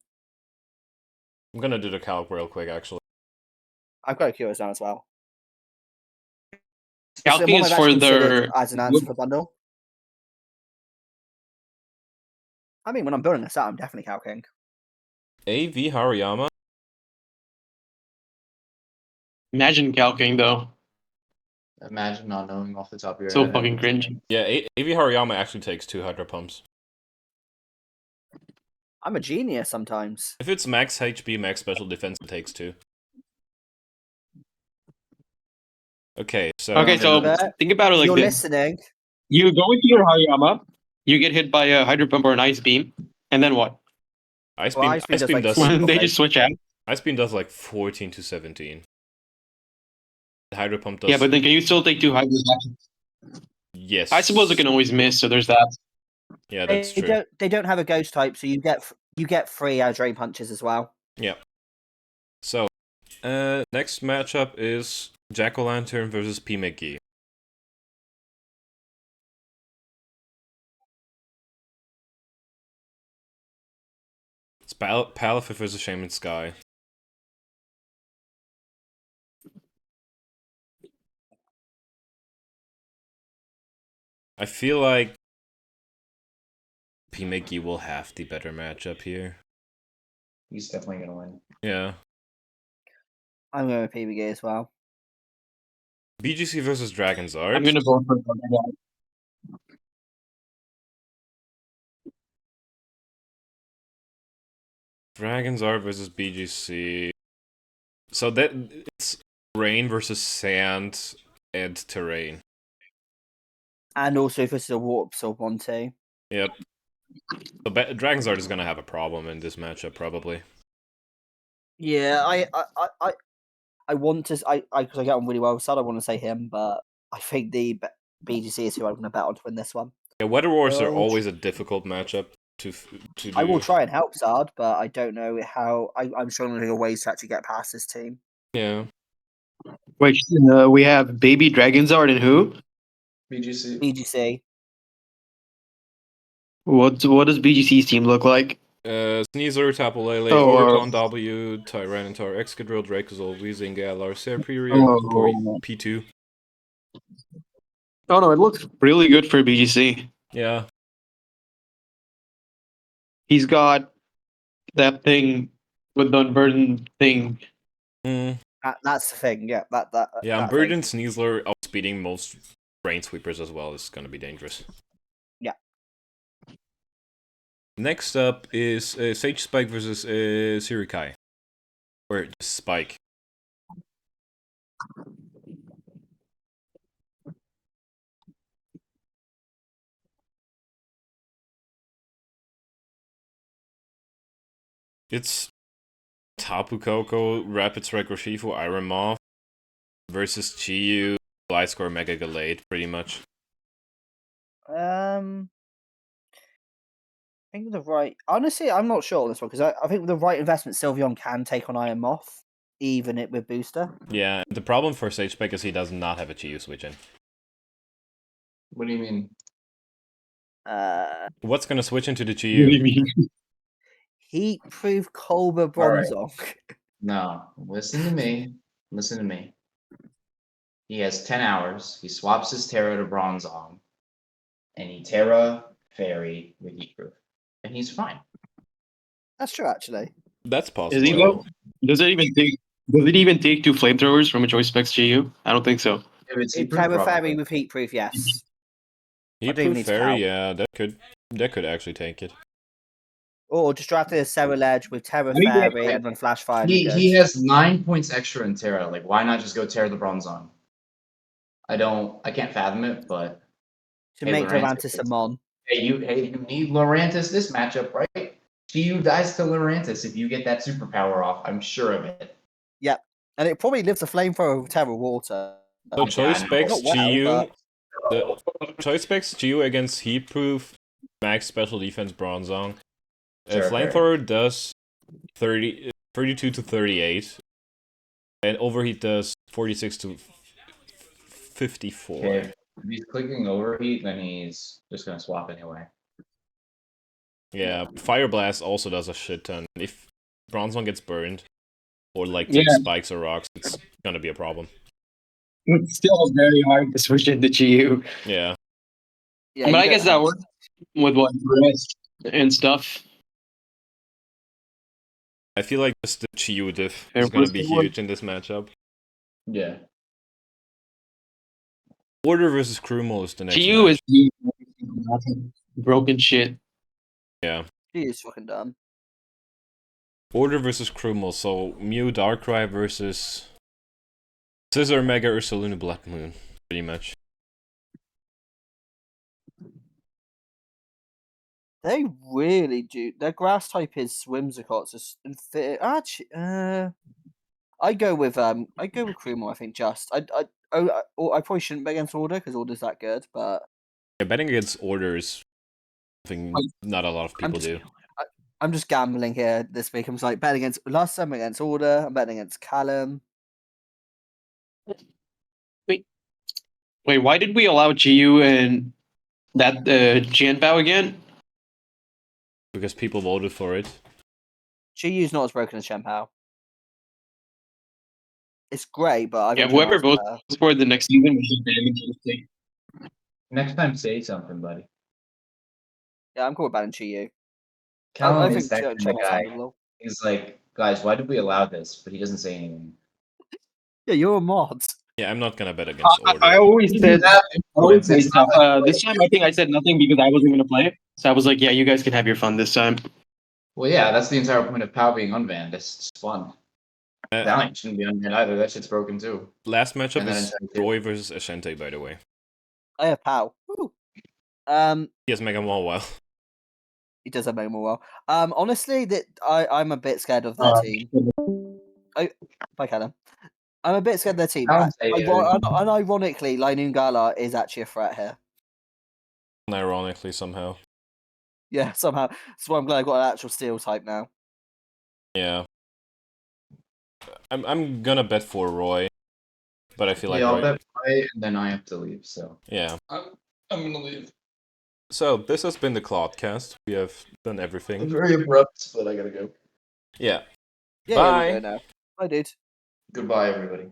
[SPEAKER 1] I'm gonna do the calc real quick, actually.
[SPEAKER 3] I've got a curious now as well.
[SPEAKER 2] Calcing is
[SPEAKER 3] I've
[SPEAKER 2] for
[SPEAKER 3] actually considered
[SPEAKER 2] their.
[SPEAKER 3] as an answer for Bundle. I mean, when I'm building a set, I'm definitely calcing.
[SPEAKER 1] AV Hariyama?
[SPEAKER 2] Imagine calcing, though.
[SPEAKER 4] Imagine not knowing off the top of your
[SPEAKER 2] So
[SPEAKER 4] head.
[SPEAKER 2] fucking cringe.
[SPEAKER 1] Yeah, AV Hariyama actually takes 2 Hydro Pumps.
[SPEAKER 3] I'm a genius sometimes.
[SPEAKER 1] If it's max HP, max special defense, it takes 2. Okay, so
[SPEAKER 2] Okay, so
[SPEAKER 3] But
[SPEAKER 2] think about it
[SPEAKER 3] if
[SPEAKER 2] like
[SPEAKER 3] you're
[SPEAKER 2] this:
[SPEAKER 3] listening,
[SPEAKER 2] you go into your Hayama, you get hit by a Hydro Pump or an Ice Beam, and then what?
[SPEAKER 1] Ice
[SPEAKER 3] well,
[SPEAKER 1] Beam,
[SPEAKER 3] Ice Beam
[SPEAKER 1] Ice
[SPEAKER 3] does
[SPEAKER 1] Beam
[SPEAKER 3] like
[SPEAKER 1] does
[SPEAKER 3] super
[SPEAKER 2] They
[SPEAKER 3] fake.
[SPEAKER 2] just switch out.
[SPEAKER 1] Ice Beam does like 14 to 17. Hydro Pump does
[SPEAKER 2] Yeah, but then can you still take 2 Hydros actions?
[SPEAKER 1] yes.
[SPEAKER 2] I suppose it can always miss, so there's that.
[SPEAKER 1] Yeah, that's
[SPEAKER 3] They
[SPEAKER 1] true.
[SPEAKER 3] don't have a ghost type, so you get 3 Drain Punches as well.
[SPEAKER 1] Yeah. So, next matchup is Jack-O-Lantern versus P. McGee. It's Palafit versus Shaman Sky. I feel like P. McGee will have the better matchup here.
[SPEAKER 4] He's definitely gonna win.
[SPEAKER 1] Yeah.
[SPEAKER 3] I'm going with PBG as well.
[SPEAKER 1] BGC versus Dragon's Art.
[SPEAKER 2] I'm gonna vote for that.
[SPEAKER 1] Dragon's Art versus BGC. So that it's rain versus sand and terrain.
[SPEAKER 3] And also if it's a Warp Absorb one too.
[SPEAKER 1] Yep. So Dragon's Art is gonna have a problem in this matchup probably.
[SPEAKER 3] Yeah, I want to because I get on really well with Sad, I want to say him, but I think the BGC is who I'm going to bet on to win this one.
[SPEAKER 1] Yeah, Weather Wars are
[SPEAKER 3] Oh,
[SPEAKER 1] always a difficult matchup to do.
[SPEAKER 3] I will try and help Zard, but I don't know how. I'm struggling with ways to actually get past this team.
[SPEAKER 1] Yeah.
[SPEAKER 2] Wait, we have Baby Dragonzard and who?
[SPEAKER 4] BGC.
[SPEAKER 3] BGC.
[SPEAKER 2] What does BGC's team look like?
[SPEAKER 1] Sneasler, Tapu Lele,
[SPEAKER 2] Oh,
[SPEAKER 1] Oricon W, Tyranitar, Excadrill, Dracozol, Weezing, Galar, Serperior,
[SPEAKER 2] oh.
[SPEAKER 1] P2.
[SPEAKER 2] Oh no, it looks really good for BGC.
[SPEAKER 1] Yeah.
[SPEAKER 2] He's got that thing with the unburdened thing.
[SPEAKER 1] Mm.
[SPEAKER 3] That's the thing. Yeah,
[SPEAKER 1] Yeah,
[SPEAKER 3] that
[SPEAKER 1] Unburdened Sneasler outspeeding most Brain Sweepers as well is gonna be dangerous.
[SPEAKER 3] Yeah.
[SPEAKER 1] Next up is Sage Spike versus Sirikai. Or just Spike. It's Tapu Koko, Rapid Strike Urshifu, Iron Moth versus Chiyu, Gliscor, Mega Gallade, pretty much.
[SPEAKER 3] I think the right. Honestly, I'm not sure on this one because I think with the right investment, Sylveon can take on Iron Moth, even it with booster.
[SPEAKER 1] Yeah, the problem for Sage Spike is he does not have a Chiyu switch in.
[SPEAKER 4] What do you mean?
[SPEAKER 1] What's gonna switch into the
[SPEAKER 2] What do you
[SPEAKER 1] Chiyu?
[SPEAKER 2] mean?
[SPEAKER 3] Heat proof Colbur
[SPEAKER 4] All right.
[SPEAKER 3] Bronzong.
[SPEAKER 4] No, listen to me. Listen to me. He has 10 hours. He swaps his Terra to Bronzong. And he Terra Fairy with Heatproof. And he's fine.
[SPEAKER 3] That's true, actually.
[SPEAKER 1] That's
[SPEAKER 2] Is he
[SPEAKER 1] possible.
[SPEAKER 2] though? Does it even take 2 flamethrowers from a Choice Specs GU? I don't think so.
[SPEAKER 4] If it's
[SPEAKER 3] It
[SPEAKER 4] Heatproof,
[SPEAKER 3] Terra Fairy
[SPEAKER 4] probably.
[SPEAKER 3] with heat proof, yes. I don't
[SPEAKER 1] Heatproof
[SPEAKER 3] even need to
[SPEAKER 1] Fairy,
[SPEAKER 3] count.
[SPEAKER 1] yeah, that could actually take it.
[SPEAKER 3] Or just draft a Sarah Ledge with Terra
[SPEAKER 2] I think we have-
[SPEAKER 3] Fairy and run Flash Fire. And you're
[SPEAKER 4] He
[SPEAKER 3] good.
[SPEAKER 4] has 9 points extra in Terra. Like, why not just go Terra the Bronzong? I can't fathom it, but
[SPEAKER 3] To
[SPEAKER 4] hey,
[SPEAKER 3] make
[SPEAKER 4] Lorantis,
[SPEAKER 3] Durantis a Mon.
[SPEAKER 4] hey, you need Lorantis this matchup, right? Chiyu dies to Lorantis if you get that superpower off. I'm sure of it.
[SPEAKER 3] Yep. And it probably lives a flamethrower with Terra Water.
[SPEAKER 1] So Choice
[SPEAKER 4] I know.
[SPEAKER 1] Specs
[SPEAKER 3] Not well,
[SPEAKER 1] Chiyu,
[SPEAKER 3] but
[SPEAKER 1] the Choice Specs Chiyu against Heatproof, Max Special Defense Bronzong.
[SPEAKER 4] Sure,
[SPEAKER 1] Flamethrower does 32 to 38, and Overheat does 46 to 54.
[SPEAKER 4] Okay, if he's clicking overheat, then he's just gonna swap anyway.
[SPEAKER 1] Yeah, Fire Blast also does a shit ton. If Bronzong gets burned, or like
[SPEAKER 2] Yeah.
[SPEAKER 1] takes spikes or rocks, it's gonna be a problem.
[SPEAKER 2] It's still very hard to switch into GU.
[SPEAKER 1] Yeah.
[SPEAKER 3] yeah,
[SPEAKER 2] But
[SPEAKER 3] you
[SPEAKER 2] I
[SPEAKER 3] don't
[SPEAKER 2] guess that
[SPEAKER 3] have-
[SPEAKER 2] works with what rest and stuff.
[SPEAKER 1] I feel like just the Chiyu diff
[SPEAKER 2] Fair
[SPEAKER 1] is gonna be
[SPEAKER 2] person one.
[SPEAKER 1] huge in this matchup.
[SPEAKER 4] Yeah.
[SPEAKER 1] Order versus Krumel is the next
[SPEAKER 2] GU
[SPEAKER 1] match.
[SPEAKER 2] is broken shit.
[SPEAKER 1] Yeah.
[SPEAKER 3] She is fucking dumb.
[SPEAKER 1] Order versus Krumel, so Mew Darkrai versus Scissor, Mega, Ursaluna, Black Moon, pretty much.
[SPEAKER 3] They really do. Their grass type is Whimsicots. Actually, I go with Krumel. I think just I probably shouldn't bet against Order because Order's that good, but
[SPEAKER 1] Yeah, betting against Order is something not a lot of people do.
[SPEAKER 3] I'm just gambling here this week. I'm like betting against last time against Order. I'm betting against Callum.
[SPEAKER 2] Wait, why did we allow GU and that Jianbao again?
[SPEAKER 1] Because people voted for it.
[SPEAKER 3] GU's not as broken as Shenpao. It's great, but I
[SPEAKER 2] Yeah, whoever votes for the next season will be banned.
[SPEAKER 4] Next time, say something, buddy.
[SPEAKER 3] Yeah, I'm cool with banning GU.
[SPEAKER 4] Callum
[SPEAKER 3] I
[SPEAKER 4] is
[SPEAKER 3] think
[SPEAKER 4] that kind of guy.
[SPEAKER 3] handleable.
[SPEAKER 4] He's like, guys, why did we allow this? But he doesn't say anything.
[SPEAKER 3] Yeah, you're a mod.
[SPEAKER 1] Yeah, I'm not gonna bet against Order.
[SPEAKER 2] I always said
[SPEAKER 4] It's not like
[SPEAKER 2] this time I think I said nothing because I wasn't going to play it. So I was like, yeah, you guys can have your fun this time.
[SPEAKER 4] Well, yeah, that's the entire point of POW being unbanned. It's just fun. Valiant shouldn't be unbanned either. That shit's broken too.
[SPEAKER 1] Last matchup
[SPEAKER 4] And then
[SPEAKER 1] is
[SPEAKER 4] Entity.
[SPEAKER 1] Roy versus Ashante, by the way.
[SPEAKER 3] I have Pow. Woo.
[SPEAKER 1] He has Mega Wall well.
[SPEAKER 3] He does have Mega Man well. Honestly, that I'm a bit scared of their team. Bye, Callum. I'm a bit scared of their team. Unironically, Lainun Gala is actually a threat here.
[SPEAKER 1] Ironically, somehow.
[SPEAKER 3] Yeah, somehow. That's why I'm glad I got an actual steel type now.
[SPEAKER 1] Yeah. I'm gonna bet for Roy, but I feel like
[SPEAKER 4] I'll
[SPEAKER 1] Roy...
[SPEAKER 4] bet Roy, and then I have to leave. So
[SPEAKER 1] Yeah.
[SPEAKER 4] I'm gonna leave.
[SPEAKER 1] So this has been the Clodcast. We have done everything.
[SPEAKER 4] Very abrupt, but I gotta go.
[SPEAKER 1] Yeah.
[SPEAKER 3] Yeah,
[SPEAKER 1] Bye.
[SPEAKER 3] yeah, we go now. Bye, dude.
[SPEAKER 4] Goodbye, everybody.